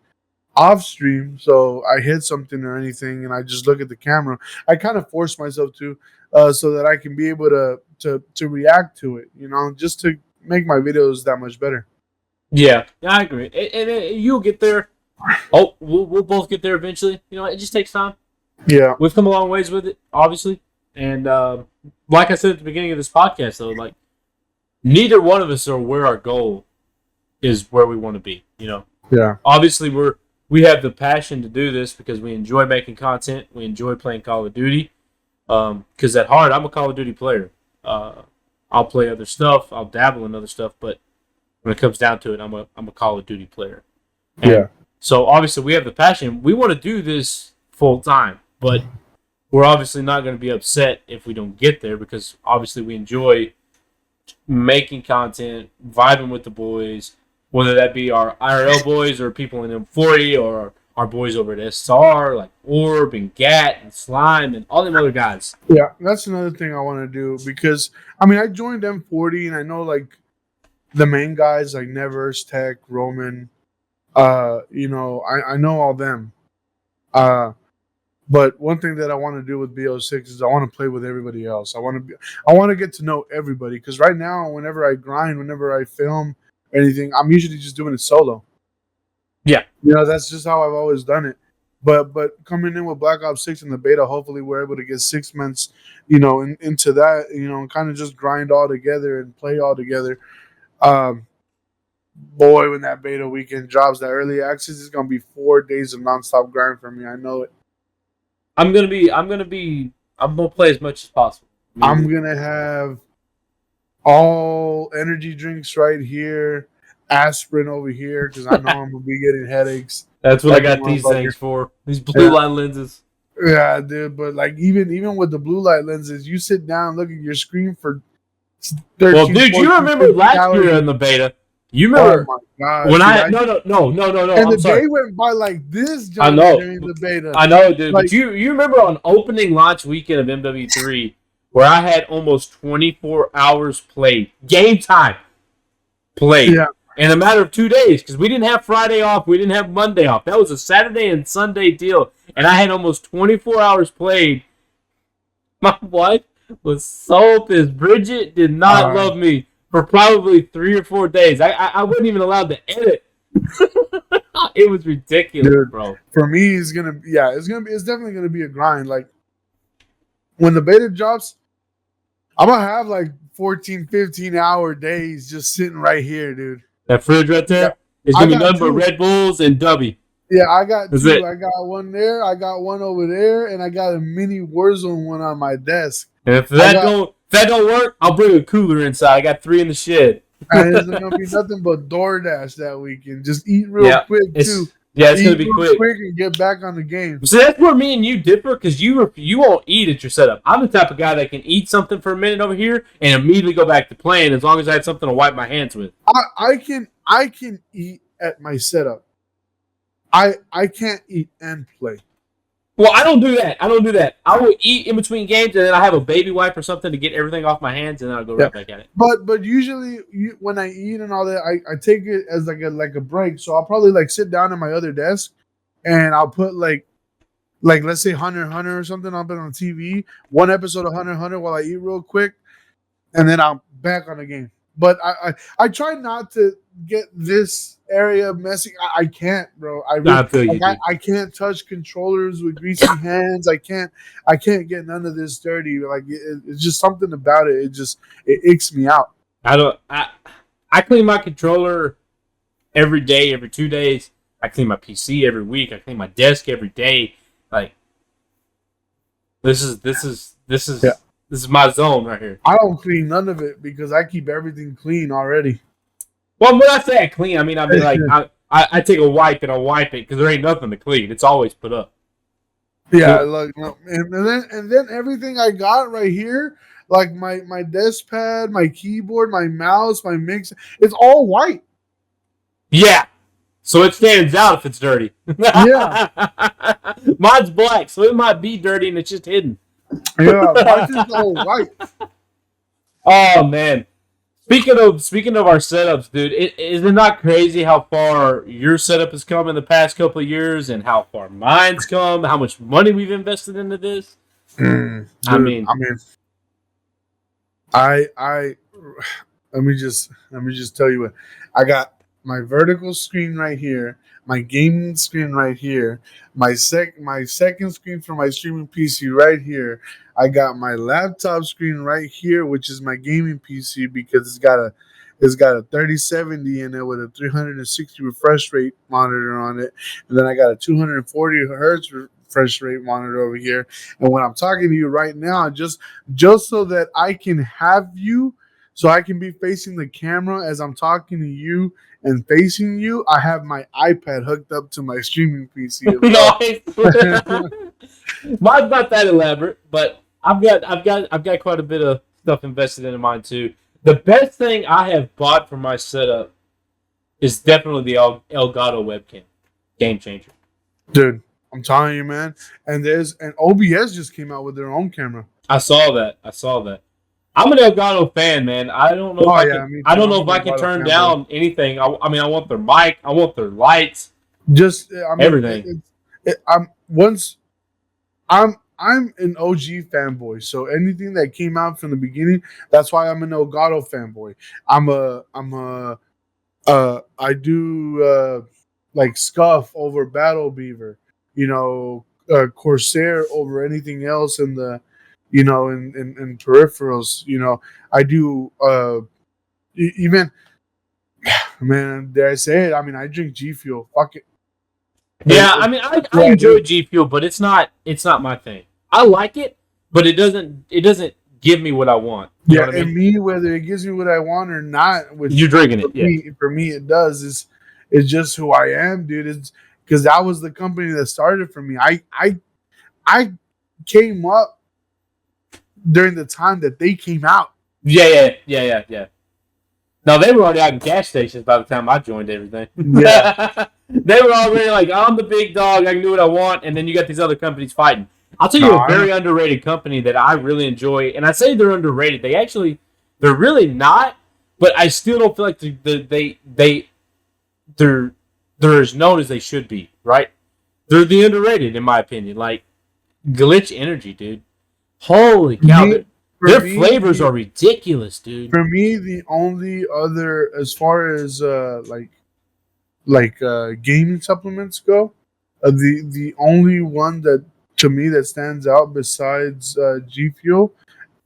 off stream, so I hit something or anything and I just look at the camera. I kind of force myself to so that I can be able to react to it, just to make my videos that much better. Yeah, I agree. And you'll get there. Oh, we'll both get there eventually. You know, it just takes time. Yeah. We've come a long ways with it, obviously. And like I said at the beginning of this podcast, though, like neither one of us are where our goal is where we want to be. You know. Yeah. Obviously, we have the passion to do this because we enjoy making content. We enjoy playing Call of Duty. Because at heart, I'm a Call of Duty player. I'll play other stuff. I'll dabble in other stuff, but when it comes down to it, I'm a Call of Duty player. And Yeah. so obviously, we have the passion. We want to do this full time, but we're obviously not going to be upset if we don't get there because obviously we enjoy making content, vibing with the boys, whether that be our IRL boys or people in M40 or our boys over at SR, like Orb and Gat and Slime and all them other guys. Yeah, that's another thing I want to do because I mean I joined M40 and I know like the main guys like Nevers, Tech, Roman, you know, I know all them. But one thing that I want to do with BO6 is I want to play with everybody else. I want to get to know everybody because right now whenever I grind, whenever I film anything, I'm usually just doing it solo. Yeah. You know, that's just how I've always done it. But coming in with Black Ops 6 in the beta, hopefully we're able to get 6 months, you know, into that, you know, and kind of just grind all together and play all together. Boy, when that beta weekend drops, that early access is gonna be 4 days of nonstop grind for me. I know it. I'm gonna play as much as possible. I'm gonna have all energy drinks right here, aspirin over here because I know I'm gonna be getting headaches. That's what I got these things for. These blue light lenses. Yeah, dude. But like even with the blue light lenses, you sit down, look at your screen for 13, well, dude, 14, you remember last year in the beta? You remember? Oh my gosh! When no. And the day went by like this. I know during the beta. I know, dude. Like, but you remember on opening launch weekend of MW3 where I had almost 24 hours played, game time played, in a matter of 2 days because we didn't have Friday off, we didn't have Monday off. That was a Saturday and Sunday deal, and I had almost 24 hours played. My wife was so pissed. Bridget did not love me for probably 3 or 4 days. I wasn't even allowed to edit. It was ridiculous, dude, bro. For me, it's definitely gonna be a grind. Like when the beta drops, I'm gonna have like 14, 15-hour days just sitting right here, dude. That fridge right there is gonna be nothing but Red Bulls and W. Yeah, I got two. I got one there, I got one over there, and I got a mini Warzone one on my desk. And if that don't work, I'll bring a cooler inside. I got 3 in the shed. And it's gonna be nothing but DoorDash that weekend. Just eat real quick too. Yeah, it's gonna be quick and get back on the game. So that's where me and you differ because you won't eat at your setup. I'm the type of guy that can eat something for a minute over here and immediately go back to playing as long as I had something to wipe my hands with. I can eat at my setup. I can't eat and play. Well, I don't do that. I will eat in between games, and then I have a baby wipe or something to get everything off my hands, and then I'll go right back at it. But usually, when I eat and all that, I take it as like a break. So I'll probably like sit down at my other desk, and I'll put like let's say Hunter x Hunter or something. I'll put on TV, one episode of Hunter x Hunter while I eat real quick, and then I'm back on the game. But I try not to get this area messy. I can't, bro. I can't touch controllers with greasy hands. I can't get none of this dirty. Like it's just something about it. It icks me out. I clean my controller every day, every 2 days. I clean my PC every week. I clean my desk every day. Like this is my zone right here. I don't clean none of it because I keep everything clean already. Well, when I say I clean, I mean like I take a wipe and I wipe it because there ain't nothing to clean. It's always put up. Yeah, like and then everything I got right here, like my desk pad, my keyboard, my mouse, my mix, it's all white. Yeah. So it stands out if it's dirty. Yeah. Mine's black, so it might be dirty and it's just hidden. Yeah, mine's just all white. Oh man. Speaking of our setups, dude, is it not crazy how far your setup has come in the past couple of years and how far mine's come, how much money we've invested into this? Dude, I mean, let me just tell you what I got. my vertical screen right here, my gaming screen right here, my second screen for my streaming PC right here. I got my laptop screen right here, which is my gaming PC because it's got a 3070 in it with a 360 refresh rate monitor on it, and then I got a 240 hertz refresh rate monitor over here. And when I'm talking to you right now, just so that I can have you, so I can be facing the camera as I'm talking to you and facing you, I have my iPad hooked up to my streaming PC as well. Nice. Mine's not that elaborate, but I've got quite a bit of stuff invested into mine too. The best thing I have bought for my setup is definitely the Elgato webcam. Game changer. Dude, I'm telling you, man. And OBS just came out with their own camera. I saw that. I'm an Elgato fan, man. I don't know if I can turn down anything. I want their mic. I want their lights. Everything. I'm an OG fanboy, so anything that came out from the beginning, that's why I'm an Elgato fanboy. I do like Scuff over Battle Beaver, Corsair over anything else in the, in peripherals. I do even, man, dare I say it? I mean, I drink G Fuel. Fuck it. Yeah, I enjoy G Fuel, but it's not my thing. I like it, but it doesn't give me what I want. You know what I mean? Whether it gives me what I want or not, you're drinking it. For me, it does. It's just who I am, dude. It's because that was the company that started for me. I came up during the time that they came out. Yeah. No, they were already out in gas stations by the time I joined everything. Yeah. They were already like, I'm the big dog, I can do what I want, and then you got these other companies fighting. I'll tell you a very underrated company that I really enjoy, and I say they're underrated. They're really not, but I still don't feel like they're as known as they should be, right? They're the underrated, in my opinion. Like, Glitch Energy, dude. Holy cow. Their flavors are ridiculous, dude. For me, the only other, as far as gaming supplements go, the only one that to me that stands out besides G Fuel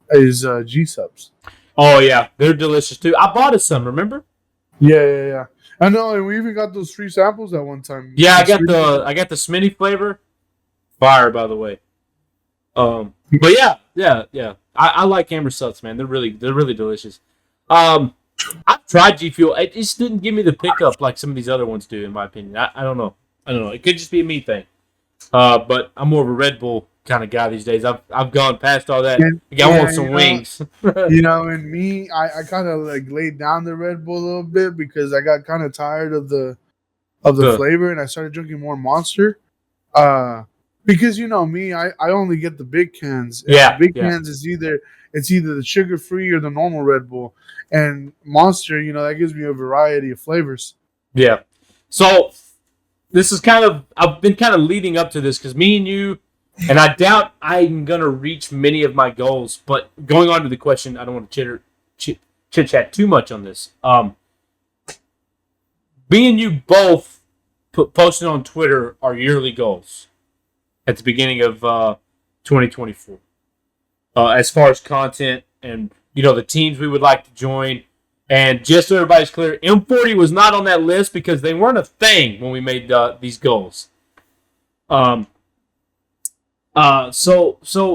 is G Subs. Oh yeah, they're delicious too. I bought us some, remember? Yeah. I know, and we even got those free samples at one time. Yeah, I got the Smitty flavor. Fire, by the way. But yeah. I like Amber Suts, man. They're really delicious. I've tried G Fuel. It just didn't give me the pickup like some of these other ones do, in my opinion. I don't know. It could just be a me thing. But I'm more of a Red Bull kind of guy these days. I've gone past all that. I want some wings. And me, I kind of like laid down the Red Bull a little bit because I got kind of tired of the flavor, and I started drinking more Monster. Because me, I only get the big cans. Yeah, big cans is either the sugar free or the normal Red Bull, and Monster, that gives me a variety of flavors. Yeah. So this is I've been kind of leading up to this because me and you, and I doubt I'm gonna reach many of my goals. But going on to the question, I don't want to chit chat too much on this. Me and you both posted on Twitter our yearly goals at the beginning of 2024. As far as content and, the teams we would like to join. And just so everybody's clear, M40 was not on that list because they weren't a thing when we made these goals. So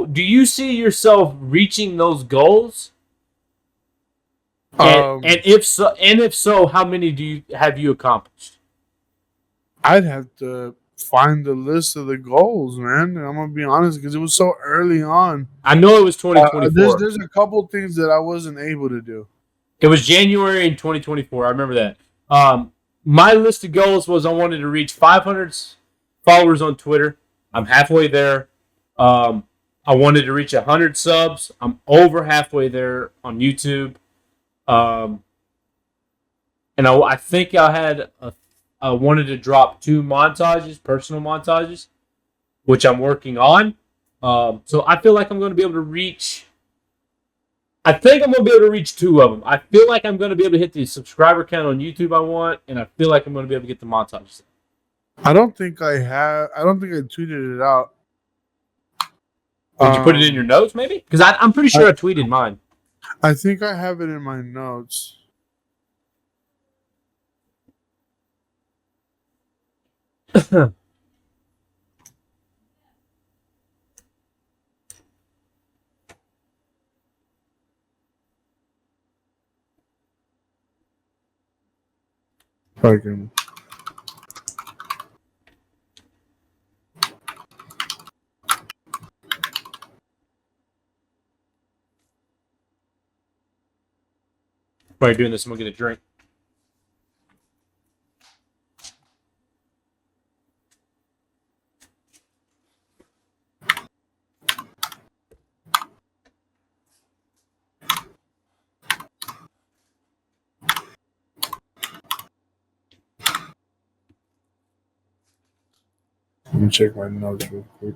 do you see yourself reaching those goals? And if so, how many have you accomplished? I'd have to find the list of the goals, man. And I'm gonna be honest because it was so early on. I know it was 2024. There's a couple things that I wasn't able to do. It was January in 2024. I remember that. My list of goals was I wanted to reach 500 followers on Twitter. I'm halfway there. I wanted to reach 100 subs. I'm over halfway there on YouTube. And I think I wanted to drop 2 personal montages, which I'm working on. So I feel like I'm going to be able to reach I think I'm going to be able to reach 2 of them. I feel like I'm going to be able to hit the subscriber count on YouTube I want, and I feel like I'm going to be able to get the montages. I don't think I have. I don't think I tweeted it out. Did you put it in your notes, maybe? Because I'm pretty sure I tweeted mine. I think I have it in my notes. Fucking. While you're doing this, I'm going to get a drink. Let me check my notes real quick.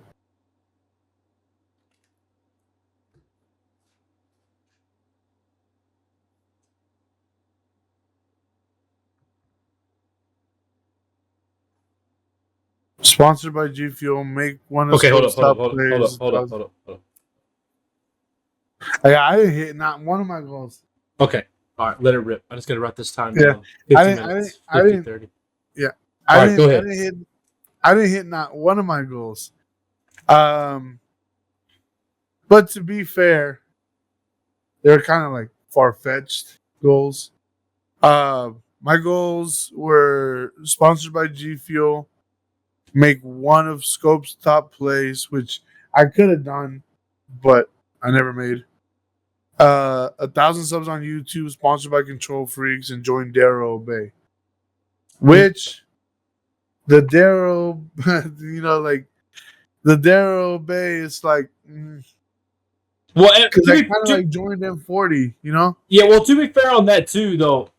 Sponsored by G Fuel. Make one of Okay, hold Scoop's up. top players. I didn't hit not one of my goals. Okay. All right, let it rip. I just got to write this time Yeah. down. 50 minutes. 30. Yeah. All right, go ahead. I didn't hit not one of my goals. But to be fair, they're kind of like far-fetched goals. My goals were sponsored by G Fuel, make one of Scope's top plays, which I could have done, but I never made. 1,000 subs on YouTube, sponsored by Control Freaks, and join Darrow Obey. Which the Darrow, like the Darrow Obey is like, well, because I kind of like joined M40, Yeah, well, to be fair on that too, though.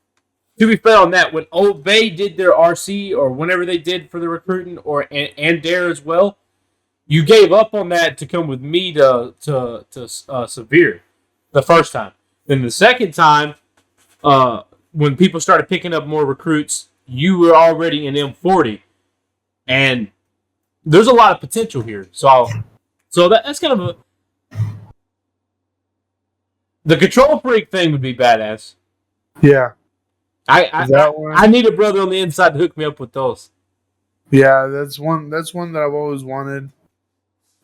To be fair on that, when Obey did their RC or whenever they did for the recruiting, and Dare as well, you gave up on that to come with me to Severe the first time. Then the second time, when people started picking up more recruits, you were already in M40, and there's a lot of potential here. So that's kind of the Control Freak thing would be badass. Yeah. I need a brother on the inside to hook me up with those. Yeah, that's one that I've always wanted.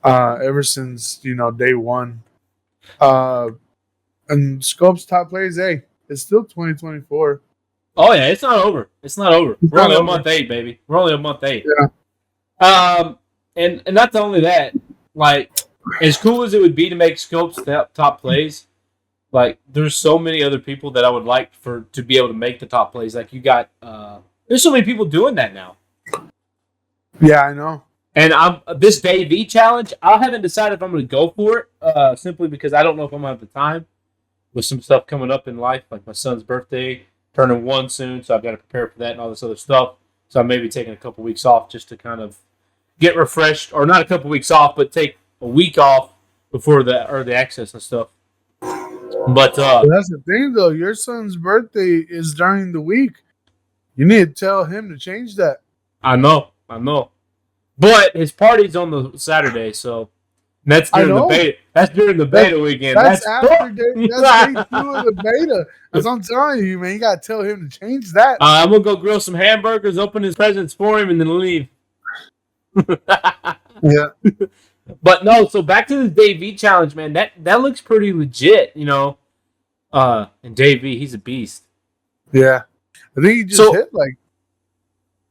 Ever since day one. And Scope's top plays, it's still 2024. Oh yeah, it's not over. We're only on month 8, baby. We're only on month 8. Yeah. And not only that, like as cool as it would be to make Scope's top plays, like there's so many other people that I would like to be able to make the top plays. Like you got, there's so many people doing that now. Yeah, I know. And this Day V challenge, I haven't decided if I'm going to go for it, simply because I don't know if I'm going to have the time with some stuff coming up in life, like my son's birthday, turning 1 soon, so I've got to prepare for that and all this other stuff. So I may be taking a couple weeks off just to kind of get refreshed, or not a couple weeks off, but take a week off before the early access and stuff. But that's the thing, though. Your son's birthday is during the week. You need to tell him to change that. I know. But his party's on the Saturday, so that's during the beta. That's during the beta weekend. That's after day 2 of the beta. As I'm telling you, man, you gotta tell him to change that. I'm gonna go grill some hamburgers, open his presents for him, and then leave. Yeah. But no, so back to the Dave V challenge, man. That looks pretty legit, And Dave V, he's a beast. Yeah, I think he just hit like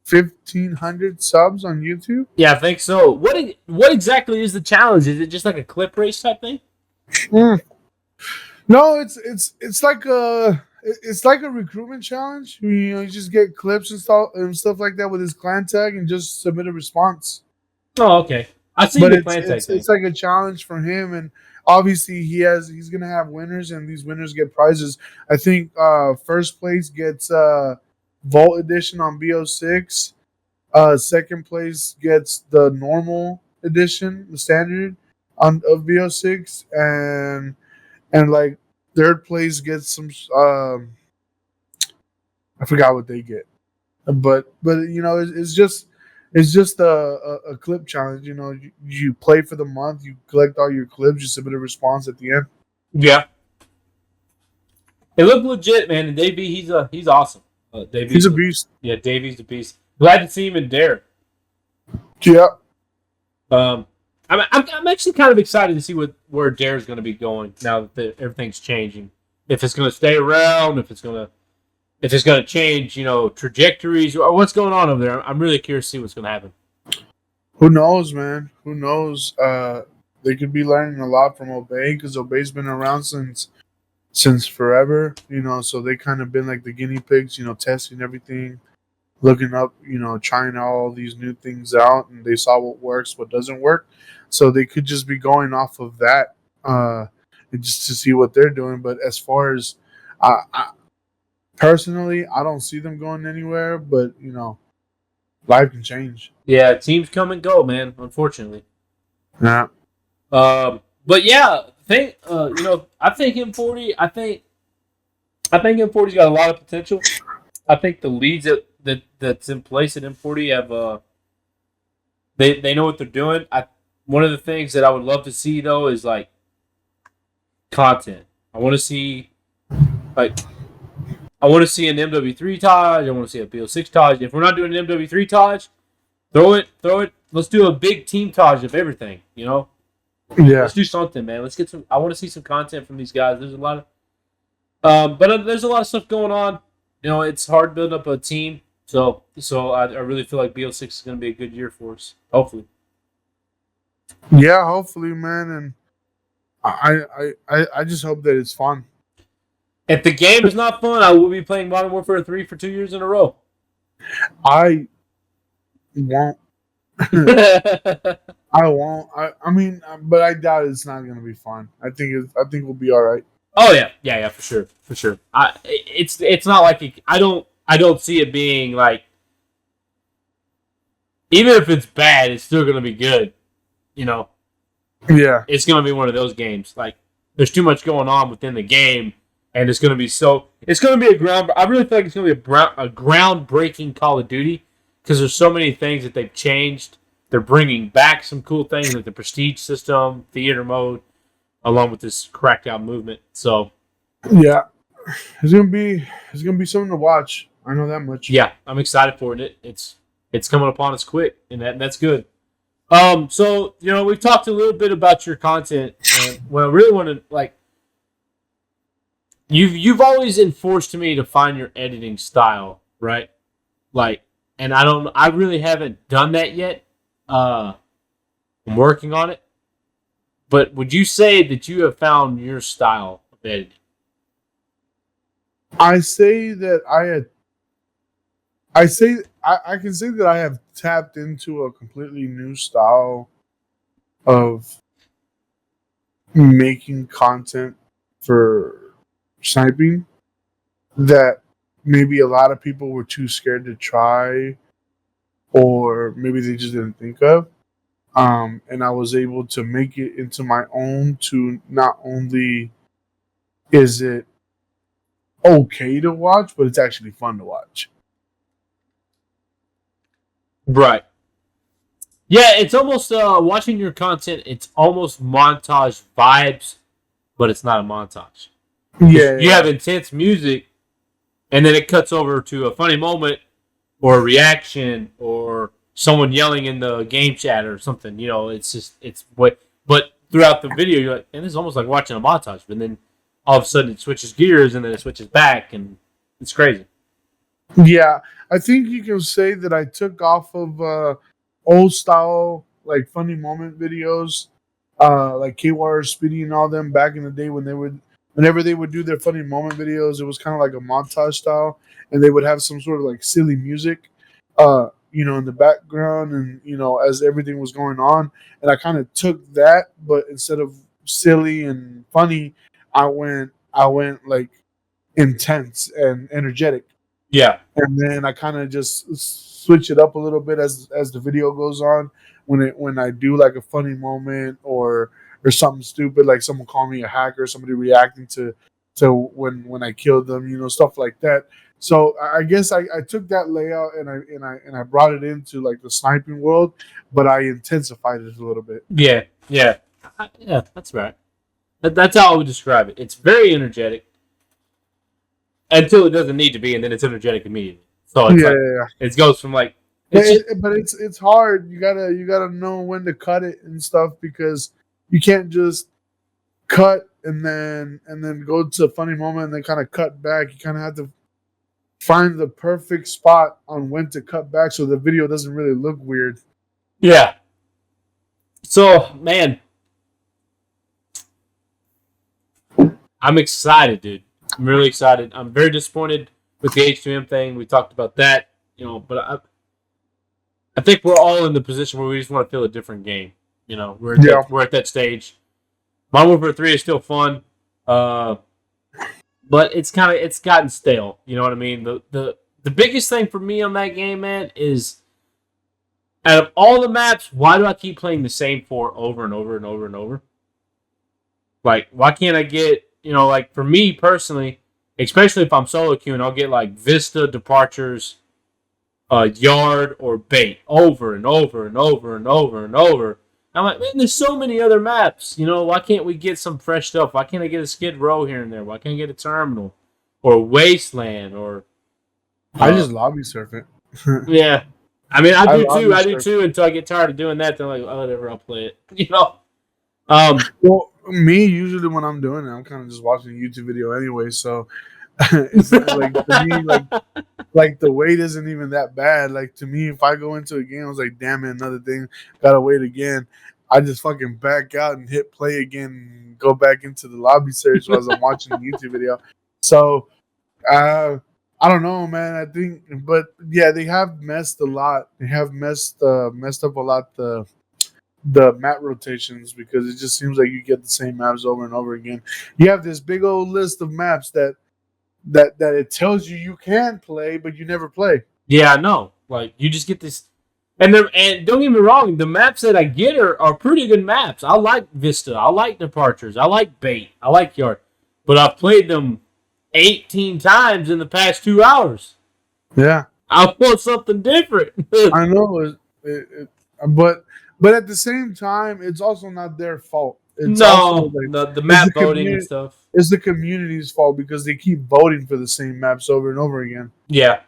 1,500 subs on YouTube. Yeah, I think so. What exactly is the challenge? Is it just like a clip race type thing? No, it's like a recruitment challenge. You just get clips and stuff like that with his clan tag and just submit a response. Oh, okay. I see the clan tag thing. It's like a challenge for him, and obviously he's gonna have winners, and these winners get prizes. I think first place gets Vault Edition on BO6. Second place gets the normal edition, the standard of BO6, and like Third place gets some. I forgot what they get, but it's just a clip challenge. You play for the month, you collect all your clips, you submit a response at the end. Yeah, it looked legit, man. And Davey, he's awesome. He's a beast. Yeah, Davey's a beast. Glad to see him in Dare. Yeah. I'm actually kind of excited to see where Dare's going to be going now that everything's changing. If it's going to stay around, if it's going to change, trajectories, or what's going on over there. I'm really curious to see what's going to happen. Who knows, man? Who knows? They could be learning a lot from Obey because Obey's been around since forever. So they kind of been like the guinea pigs. Testing everything, looking up, trying all these new things out, and they saw what works, what doesn't work. So they could just be going off of that, just to see what they're doing. But as far as personally, I don't see them going anywhere. But life can change. Yeah, teams come and go, man. Unfortunately. Yeah. But yeah, I think M40. I think M40's got a lot of potential. I think the leads that's in place at M40 have they know what they're doing. One of the things that I would love to see though is like content. I want to see an MW3 Taj. I want to see a BO6 Taj. If we're not doing an MW3 Taj, throw it. Let's do a big team Taj of everything. Yeah. Let's do something, man. Let's get some. I want to see some content from these guys. There's a lot of, but there's a lot of stuff going on. It's hard building up a team. So I really feel like BO6 is going to be a good year for us. Hopefully. Yeah, hopefully, man, and I just hope that it's fun. If the game is not fun, I will be playing Modern Warfare 3 for 2 years in a row. I won't. I won't. I mean, but I doubt it's not going to be fun. I think we'll be all right. Oh yeah, for sure. It's not like I don't see it being like, even if it's bad, it's still going to be good. Yeah, it's going to be one of those games. Like, there's too much going on within the game, and it's going to be I really feel like it's going to be a groundbreaking Call of Duty because there's so many things that they've changed. They're bringing back some cool things like the prestige system, theater mode, along with this crackdown movement. So, yeah, it's gonna be something to watch. I know that much. Yeah, I'm excited for it. It's coming upon us quick, and that's good. So we've talked a little bit about your content, and what I really want to like. You've always enforced me to find your editing style, right? Like, and I really haven't done that yet. I'm working on it. But would you say that you have found your style of editing? I say that I can say that I have tapped into a completely new style of making content for sniping that maybe a lot of people were too scared to try, or maybe they just didn't think of. And I was able to make it into my own, to not only is it okay to watch, but it's actually fun to watch. Right. Yeah, it's almost watching your content. It's almost montage vibes, but it's not a montage. Yeah, you have intense music, and then it cuts over to a funny moment, or a reaction, or someone yelling in the game chat or something. But throughout the video, you're like, and this is almost like watching a montage. But then all of a sudden, it switches gears, and then it switches back, and it's crazy. Yeah, I think you can say that I took off of old style, like funny moment videos, like KWire, Speedy, and all them back in the day whenever they would do their funny moment videos, it was kind of like a montage style, and they would have some sort of like silly music, in the background, and as everything was going on, and I kind of took that, but instead of silly and funny, I went like intense and energetic. Yeah. And then I kind of just switch it up a little bit as the video goes on. When I do like a funny moment or something stupid, like someone calling me a hacker, somebody reacting to to when I killed them, stuff like that. So I guess I took that layout and I brought it into like the sniping world, but I intensified it a little bit. Yeah, yeah, yeah. That's right. That's how I would describe it. It's very energetic until it doesn't need to be, and then it's energetic immediately. So it's it goes from like. But it's hard. You gotta know when to cut it and stuff because you can't just cut and then go to a funny moment and then kind of cut back. You kind of have to find the perfect spot on when to cut back so the video doesn't really look weird. Yeah. So, man, I'm excited, dude. I'm really excited. I'm very disappointed with the H2M thing. We talked about that, but I think we're all in the position where we just want to feel a different game. We're at that stage. Modern Warfare 3 is still fun, but it's gotten stale. You know what I mean? The biggest thing for me on that game, man, is out of all the maps, why do I keep playing the same 4 over and over and over and over? Like, why can't I get, like for me personally, especially if I'm solo queuing, I'll get like Vista, Departures, Yard, or Bait over and over and over and over and over. I'm like, man, there's so many other maps. Why can't we get some fresh stuff? Why can't I get a Skid Row here and there? Why can't I get a Terminal? Or Wasteland? Or I just lobby surf it. Yeah. I mean, I do too until I get tired of doing that. Then I'm like, oh, whatever, I'll play it. Well, me, usually when I'm doing it, I'm kind of just watching a YouTube video anyway. So it's like, to me, like the wait isn't even that bad. Like to me, if I go into a game, I was like, damn it, another thing, gotta wait again. I just fucking back out and hit play again and go back into the lobby search as I'm watching a YouTube video. So I don't know, man. I think, but yeah, they have messed a lot. They have messed up a lot the map rotations because it just seems like you get the same maps over and over again. You have this big old list of maps that it tells you can play, but you never play. Yeah, I know. Like you just get this, and don't get me wrong, the maps that I get are pretty good maps. I like Vista, I like Departures, I like Bait, I like Yard, but I've played them 18 times in the past 2 hours. Yeah, I want something different. I know, but at the same time, it's also not their fault. It's the map voting and stuff. It's the community's fault because they keep voting for the same maps over and over again. Yeah.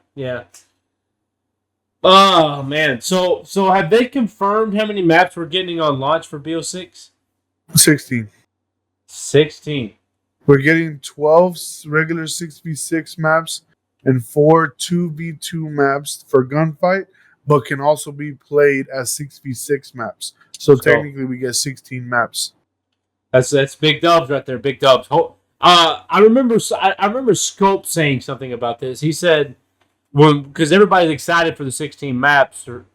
Oh man, so have they confirmed how many maps we're getting on launch for BO6? 16. 16. We're getting 12 regular 6v6 maps and 4 2v2 maps for gunfight, but can also be played as 6v6 maps. So technically, we get 16 maps. That's big dubs right there. Big dubs. I remember Scope saying something about this. He said, because everybody's excited for the 16 maps, or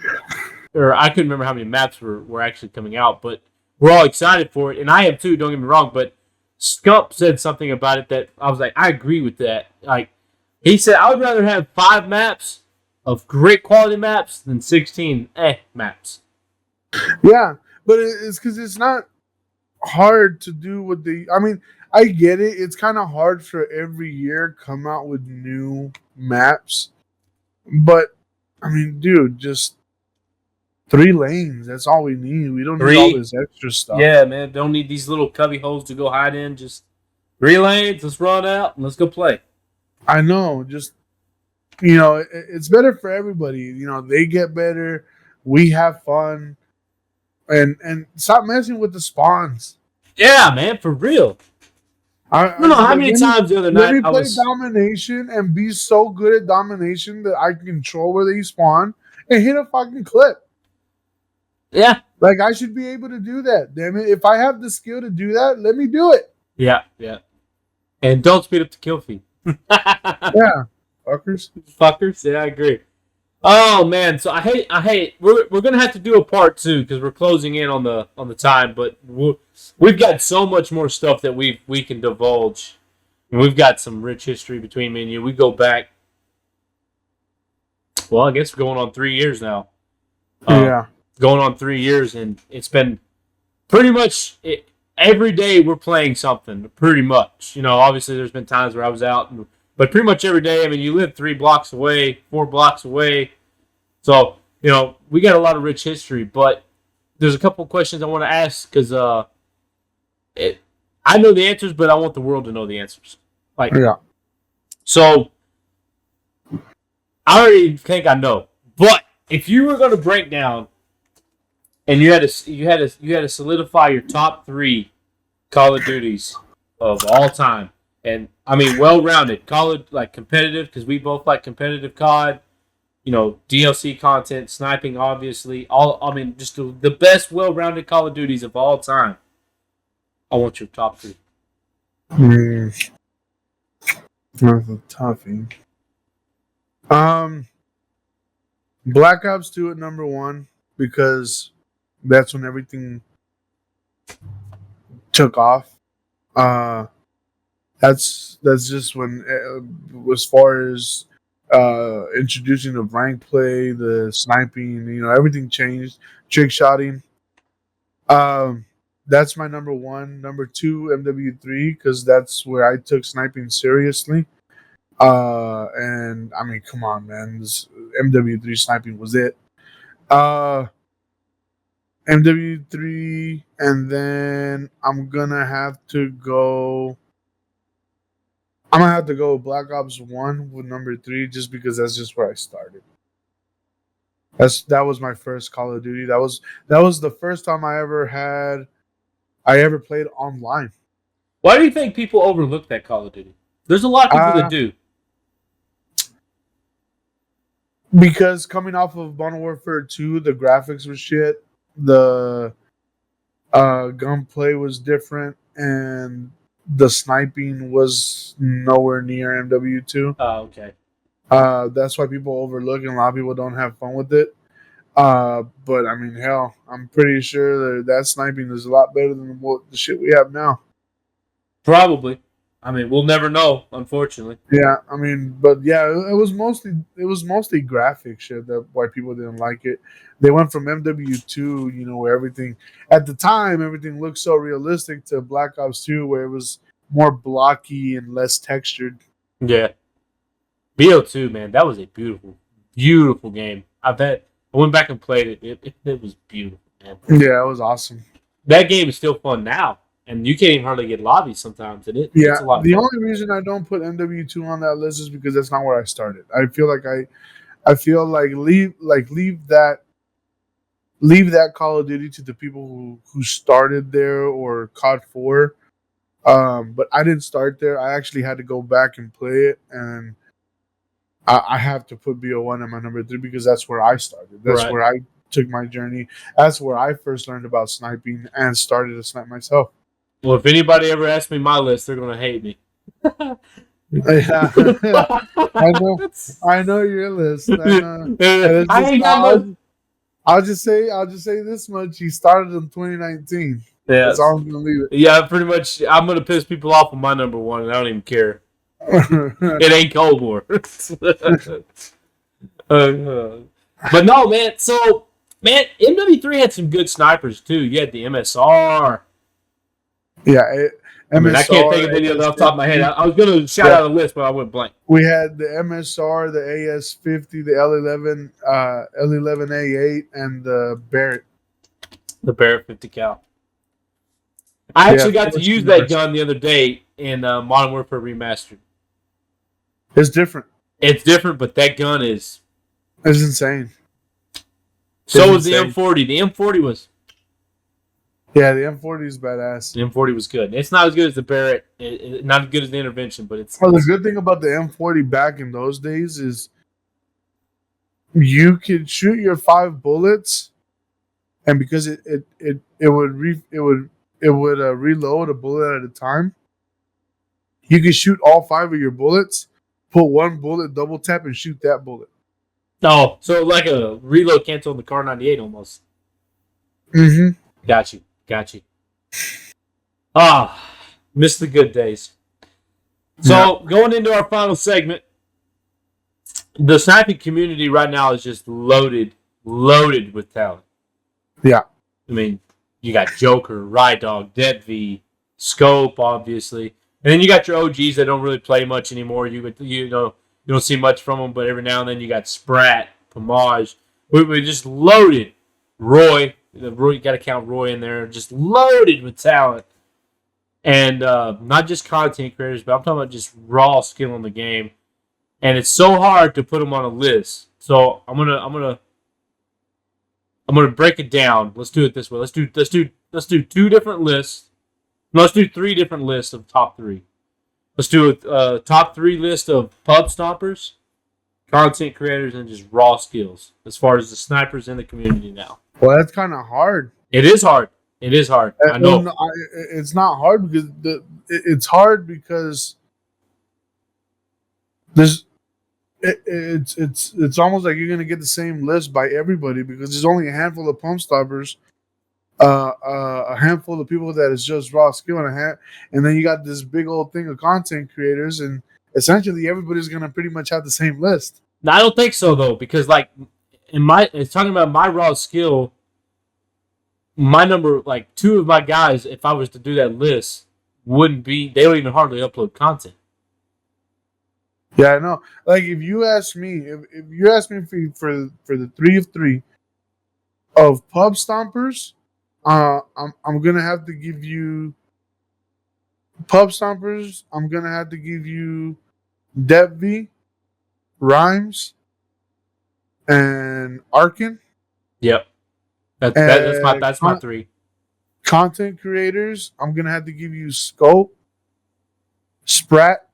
I couldn't remember how many maps were actually coming out, but we're all excited for it, and I am too. Don't get me wrong, but Scope said something about it that I was like, I agree with that. Like he said, I would rather have 5 maps of great quality maps than 16 maps. Yeah, but it's because it's not hard to do what I mean, I get it. It's kind of hard for every year come out with new maps. But, I mean, dude, just 3 lanes. That's all we need. We don't need all this extra stuff. Yeah, man. Don't need these little cubby holes to go hide in. Just 3 lanes. Let's run out and let's go play. I know. Just, it's better for everybody. They get better. We have fun. And stop messing with the spawns. Yeah, man, for real. I don't know how many times the other night I play domination and be so good at domination that I can control where they spawn and hit a fucking clip. Yeah. Like, I should be able to do that. Damn it. If I have the skill to do that, let me do it. Yeah. And don't speed up the kill feed. Yeah. Fuckers. Yeah, I agree. Oh man, so I hate. We're gonna have to do a part 2 because we're closing in on the time. But we've got so much more stuff that we can divulge, and we've got some rich history between me and you. We go back. Well, I guess we're going on 3 years now. Yeah, going on 3 years, and it's been pretty much. every day we're playing something, pretty much. You know, obviously there's been times where I was out, but pretty much every day. I mean, you live 3 blocks away, 4 blocks away. So, you know, we got a lot of rich history, but there's a couple of questions I want to ask because I know the answers, but I want the world to know the answers. Like, Yeah. So, I already think I know, but if you were going to break down and you had to solidify your top 3 Call of Duties of all time, and I mean well-rounded, like competitive because we both like competitive COD, you know, DLC content, sniping, obviously, just the best well-rounded Call of Duties of all time. I want your top 3. That's a toughie. Black Ops 2 at number 1 because that's when everything took off. That's just when, as far as introducing the rank play, the sniping, you know, everything changed. Trick shotting. That's my number 1. Number 2, MW3, because that's where I took sniping seriously. And I mean, come on, man, this MW3 sniping was it. MW3, and then I'm gonna have to go Black Ops 1 with number 3, just because that's just where I started. That was my first Call of Duty. That was the first time I ever played online. Why do you think people overlook that Call of Duty? There's a lot of people that do. Because coming off of Modern Warfare 2, the graphics were shit. The gunplay was different, and the sniping was nowhere near MW2. Oh, okay. That's why people overlook, and a lot of people don't have fun with it. But I mean, hell, I'm pretty sure that sniping is a lot better than the shit we have now. Probably. I mean, we'll never know, unfortunately. Yeah, I mean, but yeah, it was mostly graphic shit that why people didn't like it. They went from MW2, you know, where everything looked so realistic, to Black Ops 2, where it was more blocky and less textured. Yeah. BO2, man, that was a beautiful, beautiful game. I bet I went back and played it. It was beautiful, man. Yeah, it was awesome. That game is still fun now. And you can't even hardly get lobbies sometimes. And it's a lot of the fun. only reason I don't put MW2 on that list is because that's not where I started. I feel like leave that Call of Duty to the people who started there, or COD 4. But I didn't start there. I actually had to go back and play it, and I have to put BO1 in my number 3 because that's where I started. That's Right. where I took my journey. That's where I first learned about sniping and started to snipe myself. Well, if anybody ever asks me my list, they're going to hate me. Yeah. I know your list. I ain't got no... I'll just say this much. He started in 2019. Yeah, that's all I'm gonna leave it. Yeah, pretty much. I'm gonna piss people off with my number 1, and I don't even care. It ain't Cold War. But no, man. So, man, MW3 had some good snipers too. You had the MSR. Yeah, I can't think of any of them off the top of my head. I was going to shout out a list, but I went blank. We had the MSR, the AS50, the L11, L11A8, and the Barrett. The Barrett 50 cal. I actually got to use that gun the other day in Modern Warfare Remastered. It's different. It's different, but that gun is... It's insane. So was the M40. The M40 was... Yeah, the M40 is badass. The M40 was good. It's not as good as the Barrett. Not as good as the Intervention, but it's... Well, the good thing about the M40 back in those days is you could shoot your 5 bullets, and because it would reload a bullet at a time, you could shoot all 5 of your bullets, put 1 bullet, double tap, and shoot that bullet. Oh, so like a reload cancel on the Car 98 almost. Mm-hmm. Got you. Missed the good days. So, Going into our final segment, the sniping community right now is just loaded with talent. Yeah. I mean, You got Joker, Ride Dog, Dead V, Scope, obviously, and then you got your OGs that don't really play much anymore. You don't see much from them, but every now and then you got Sprat, Pomage. We just loaded. Roy, you got to count Roy in there. Just loaded with talent, and not just content creators, but I'm talking about just raw skill in the game. And it's so hard to put them on a list. So I'm gonna break it down. Let's do it this way. Let's do 2 different lists. No, let's do 3 different lists of top 3. Let's do a top 3 list of pub stompers, content creators, and just raw skills as far as the snipers in the community now. Well, that's kind of hard. It is hard. I know. No, it's not hard because it's hard because there's it's almost like you're gonna get the same list by everybody because there's only a handful of pump stoppers, a handful of people that is just raw skill and then you got this big old thing of content creators, and essentially everybody's gonna pretty much have the same list. No, I don't think so though, because like it's talking about my raw skill. My number, like 2 of my guys, if I was to do that list, they don't even hardly upload content. Yeah, I know. Like if you ask me for the 3 of 3 of pub stompers, I'm gonna have to give you pub stompers. I'm gonna have to give you Dev, and Arkin. Yep, that's my 3. Content creators, I'm gonna have to give you Scope, Sprat,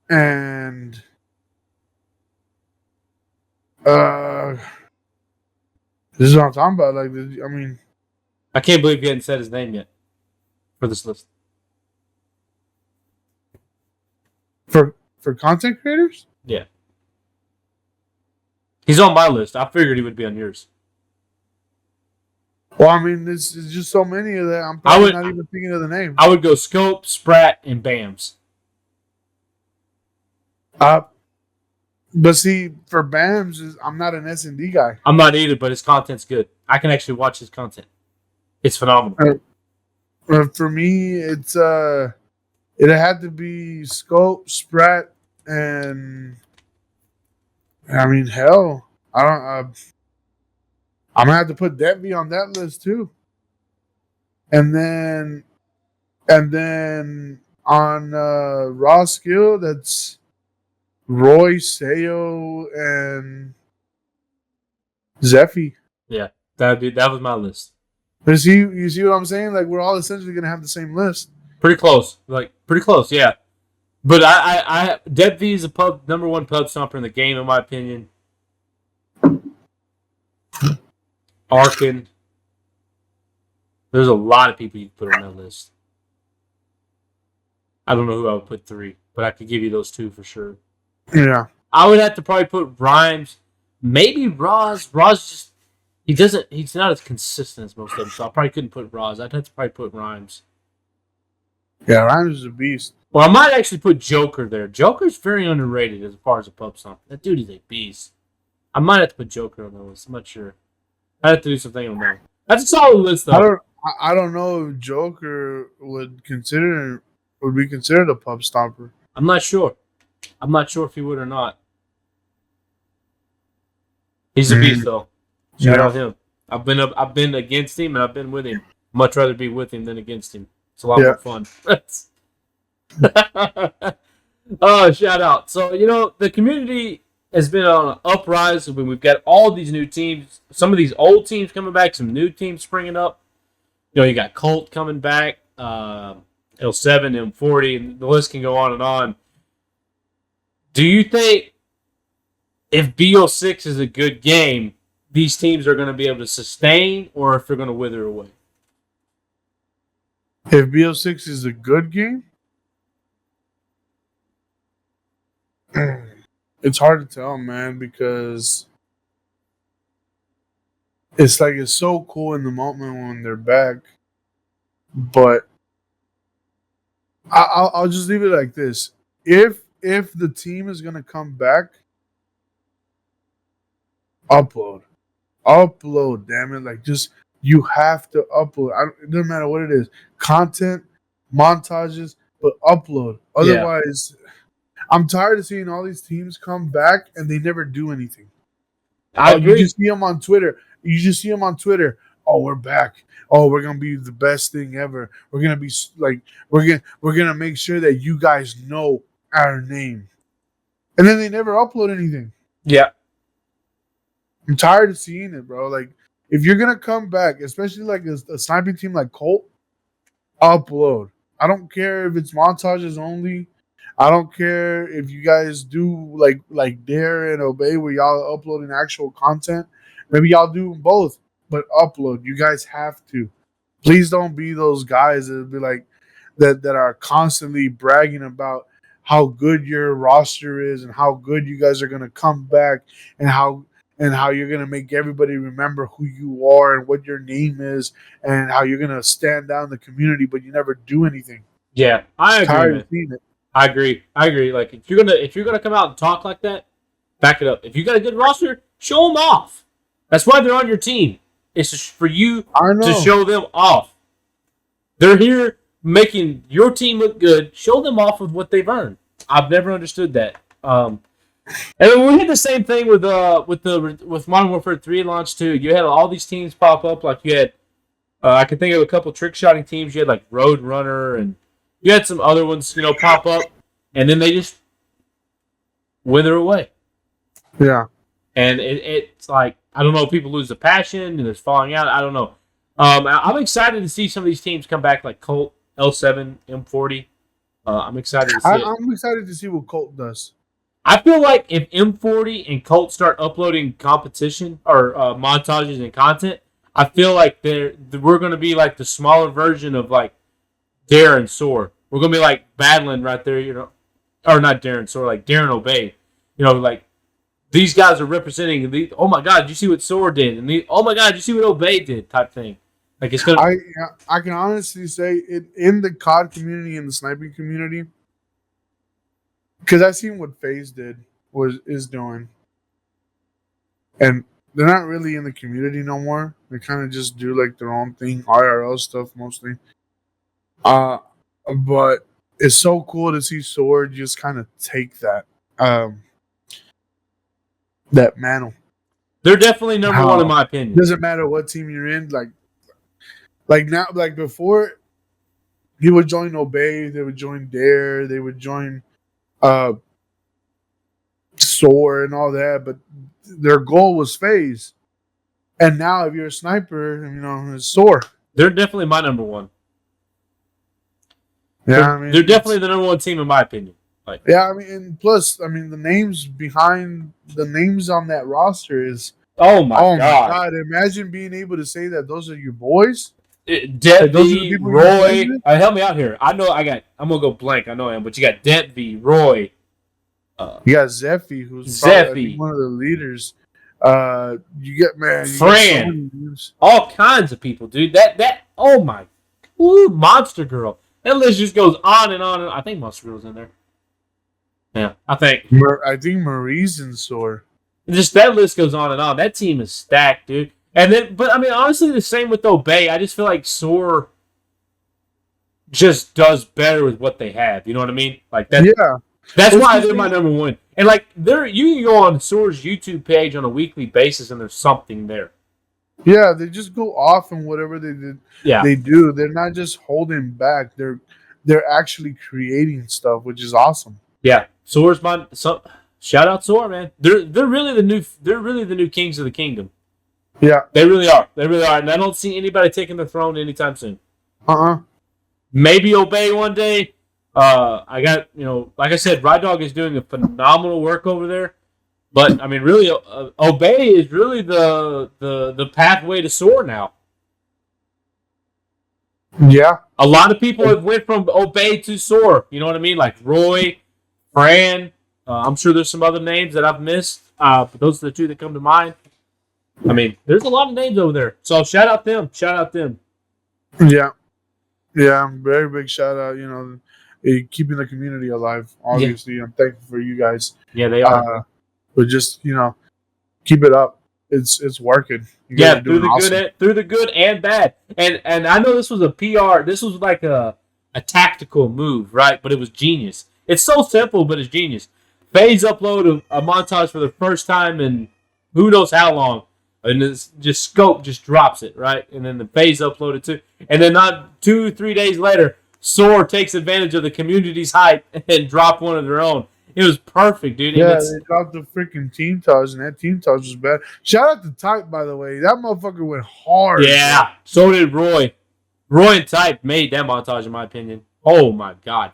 and this is what I'm talking about. Like, I mean, I can't believe you hadn't said his name yet for this list. For content creators, yeah, he's on my list. I figured he would be on yours. Well, I mean, there's just so many of that. I'm probably not even thinking of the name. I would go Scope, Sprat, and Bams. But see, for Bams, I'm not an S&D guy. I'm not either, but his content's good. I can actually watch his content. It's phenomenal. For me, it had to be Scope, Sprat, and I mean, hell, I don't. I'm gonna have to put Devi on that list too, and then on raw skill, that's Roy, Sayo, and Zeffy. Yeah, that was my list. You see what I'm saying? Like, we're all essentially gonna have the same list. Pretty close, yeah. But I Dev V is a number 1 pub stomper in the game, in my opinion. Arkin. There's a lot of people you can put on that list. I don't know who I would put 3, but I could give you those 2 for sure. Yeah. I would have to probably put Rhymes. Maybe Roz. Roz just he's not as consistent as most of them, so I probably couldn't put Roz. I'd have to probably put Rhymes. Yeah, Rhymes is a beast. Or I might actually put Joker there. Joker's very underrated as far as a pub stomp. That dude is a beast. I might have to put Joker on the list. I'm not sure. I have to do something on that. That's a solid list, though. I don't know if Joker would be considered a pub stomper. I'm not sure. I'm not sure if he would or not. He's a beast, though. Shout out him. I've been against him and I've been with him. Much rather be with him than against him. It's a lot more fun. Oh, shout out. So, the community has been on an uprise when we've got all these new teams. Some of these old teams coming back, some new teams springing up. You got Colt coming back, L7, M40, and the list can go on and on. Do you think if BO6 is a good game, these teams are going to be able to sustain, or if they're going to wither away? If BO6 is a good game? It's hard to tell, man, because it's like it's so cool in the moment when they're back. But I'll just leave it like this. If the team is going to come back, upload, damn it. Like, just you have to upload. It doesn't matter what it is, content, montages, but upload. Yeah. Otherwise, I'm tired of seeing all these teams come back and they never do anything. I agree. You just see them on Twitter. Oh, we're back. Oh, we're gonna be the best thing ever. We're gonna be like we're gonna make sure that you guys know our name, and then they never upload anything. Yeah, I'm tired of seeing it, bro. Like if you're gonna come back, especially like a sniping team like Colt, upload. I don't care if it's montages only. I don't care if you guys do like Dare and Obey where y'all are uploading actual content. Maybe y'all do both, but upload. You guys have to. Please don't be those guys that be like that are constantly bragging about how good your roster is and how good you guys are gonna come back and how you're gonna make everybody remember who you are and what your name is and how you're gonna stand down the community, but you never do anything. Yeah, I agree. Tired of seeing it. I agree. Like if you're gonna come out and talk like that, back it up. If you got a good roster, show them off. That's why they're on your team. It's just for you to show them off. They're here making your team look good. Show them off with what they've earned. I've never understood that. And we had the same thing with Modern Warfare 3 launch too. You had all these teams pop up. Like you had, I can think of a couple trick shotting teams. You had like Road Runner and you had some other ones, pop up, and then they just wither away. Yeah. And it's like, I don't know if people lose the passion and there's falling out. I don't know. I'm excited to see some of these teams come back like Colt, L7, M40. I'm excited to see it. I'm excited to see what Colt does. I feel like if M40 and Colt start uploading competition or montages and content, I feel like we're going to be like the smaller version of like Dare and Soar. We're going to be like battling right there, or not Dare and Soar, like Dare and Obey. Like these guys are representing oh my God, did you see what Soar did? And oh my God, did you see what Obey did type thing. Like it's going to... I can honestly say in the COD community and the sniping community, because I've seen what FaZe is doing, and they're not really in the community no more. They kind of just do like their own thing, IRL stuff mostly. But it's so cool to see Sword just kind of take that mantle. They're definitely number one in my opinion. Doesn't matter what team you're in. Like now, like before, he would join Obey. They would join Dare. They would join Soar and all that. But their goal was FaZe. And now, if you're a sniper, it's Soar. They're definitely my number one. Yeah, they're definitely the number one team in my opinion. And plus, the names behind the names on that roster is oh my god! Imagine being able to say that those are your boys. Detvy, Roy. Help me out here. I'm gonna go blank. I know I am, but you got Detvy, Roy. You got Zeffy, who's probably one of the leaders. You get Fran, all kinds of people, dude. That oh my, Monster Girl. That list just goes on and on. I think Monster Girl's in there. Yeah, I think Marie's in Soar. Just that list goes on and on. That team is stacked, dude. And then, but honestly, the same with Obey. I just feel like Soar just does better with what they have. You know what I mean? Like that. Yeah. That's why they're my number one. And like, you can go on Soar's YouTube page on a weekly basis, and there's something there. Yeah, they just go off and whatever they did. Yeah. They do. They're not just holding back. They're actually creating stuff, which is awesome. Yeah, Soar's shout out Soar, man. They're really the new kings of the kingdom. Yeah, they really are. And I don't see anybody taking the throne anytime soon. Maybe Obey one day. I got like I said, Ride Dog is doing a phenomenal work over there. But really, Obey is really the pathway to Soar now. Yeah, a lot of people have went from Obey to Soar. You know what I mean? Like Roy, Fran. I'm sure there's some other names that I've missed. But those are the two that come to mind. There's a lot of names over there. So shout out them. Yeah. Yeah, very big shout out, keeping the community alive. Obviously, I'm thankful for you guys. Yeah, they are. But just, keep it up. it's working. Yeah, through the good and bad. And I know this was a PR. This was like a tactical move, right? But it was genius. It's so simple, but it's genius. FaZe upload a montage for the first time in who knows how long, and it's just Scope just drops it, right? And then the FaZe uploaded too, and then not 2-3 days later, Soar takes advantage of the community's hype and drop one of their own. It was perfect, dude. Yeah, they dropped the freaking team touch, and that team touch was bad. Shout out to Type, by the way. That motherfucker went hard. Yeah, man. So did Roy. Roy and Type made that montage, in my opinion. Oh, my God.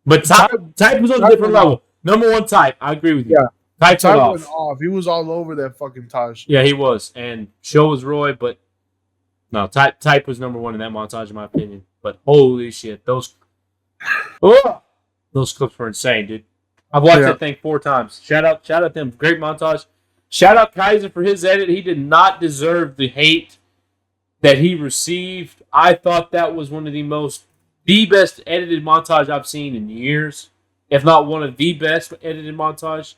But Type was on a different level. Number one Type. I agree with you. Yeah. Type went off. He was all over that fucking touch. Yeah, he was. And show was Roy, but no, Type was number one in that montage, in my opinion. But holy shit, those clips were insane, dude. I've watched that thing 4 times. Shout out them. Great montage. Shout out Kaiser for his edit. He did not deserve the hate that he received. I thought that was one of the best edited montage I've seen in years, if not one of the best edited montage.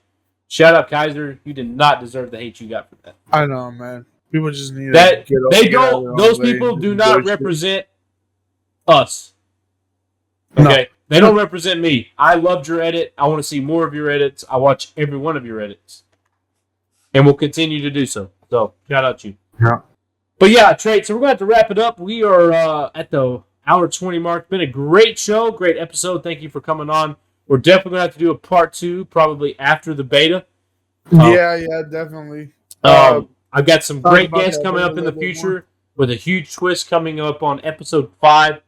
Shout out Kaiser. You did not deserve the hate you got for that. I know, man. People just need that. Those people do not represent us. Okay. No. They don't represent me. I loved your edit. I want to see more of your edits. I watch every one of your edits. And we'll continue to do so. So, shout out to you. Yeah. But yeah, Trate, so we're going to have to wrap it up. We are at the hour 20 mark. Been a great show, great episode. Thank you for coming on. We're definitely going to have to do a part 2, probably after the beta. Yeah, definitely. I've got some great guests coming up in the future with a huge twist coming up on episode 5.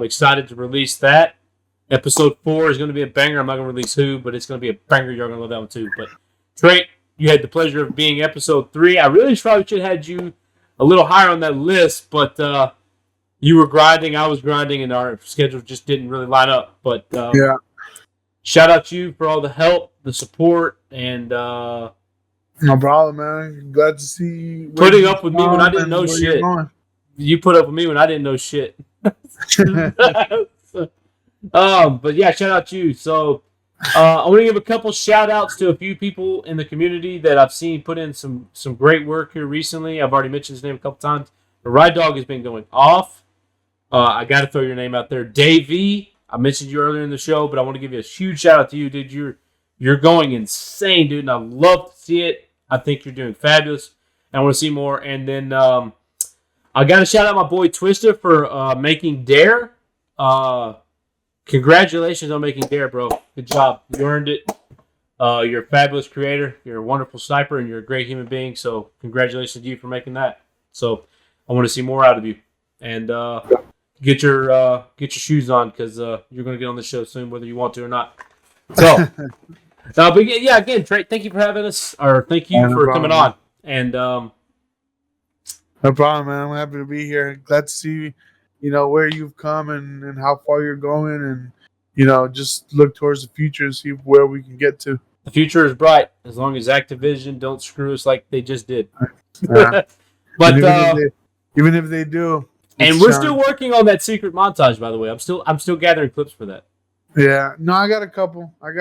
Excited to release that. Episode 4 is going to be a banger. I'm not going to release who, but it's going to be a banger. You're going to love that one too. But Trate, you had the pleasure of being episode 3. I really probably should have had you a little higher on that list, but you were grinding, I was grinding, and our schedule just didn't really line up. But shout out to you for all the help, the support, and no problem, man. Glad to see you putting up with me when I didn't know shit. You put up with me when I didn't know shit. But yeah, shout out to you. So I want to give a couple shout outs to a few people in the community that I've seen put in some great work here recently. I've already mentioned his name a couple times. The Ride Dog has been going off. I got to throw your name out there. Davey, I mentioned you earlier in the show, but I want to give you a huge shout out to you, dude. You're going insane, dude, and I love to see it. I think you're doing fabulous. I want to see more. And then I got to shout out my boy Twister for making Dare. Congratulations on making Dare, bro. Good job. You earned it. You're a fabulous creator. You're a wonderful sniper, and you're a great human being. So congratulations to you for making that. So I want to see more out of you. And get your shoes on because you're going to get on the show soon, whether you want to or not. So, but yeah, again, Trate, thank you for having us, or thank you for coming on. And no problem, man. I'm happy to be here. Glad to see where you've come and how far you're going, and just look towards the future and see where we can get to. The future is bright as long as Activision don't screw us like they just did. But even if they do, and we're still working on that secret montage, by the way. I'm still gathering clips for that. Yeah, no, I got a couple. But,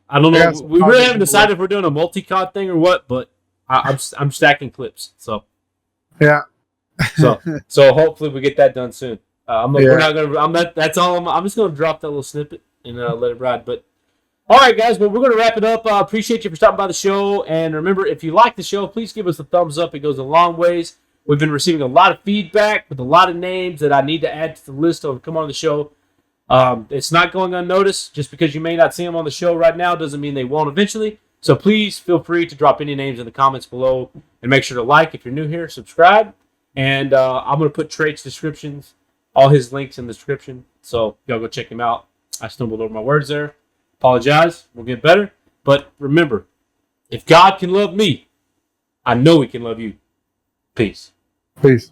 I don't know. We really haven't decided if we're doing a multi-cod thing or what, but I'm stacking clips. So yeah. So hopefully we get that done soon. We're not gonna. That's all. I'm just gonna drop that little snippet and let it ride. But all right, guys. Well, we're gonna wrap it up. Appreciate you for stopping by the show. And remember, if you like the show, please give us a thumbs up. It goes a long ways. We've been receiving a lot of feedback with a lot of names that I need to add to the list to come on the show. It's not going unnoticed. Just because you may not see them on the show right now doesn't mean they won't eventually. So please feel free to drop any names in the comments below, and make sure to like if you're new here, subscribe. And I'm going to put Trate's descriptions, all his links in the description. So y'all go check him out. I stumbled over my words there. Apologize. We'll get better. But remember, if God can love me, I know he can love you. Peace. Peace.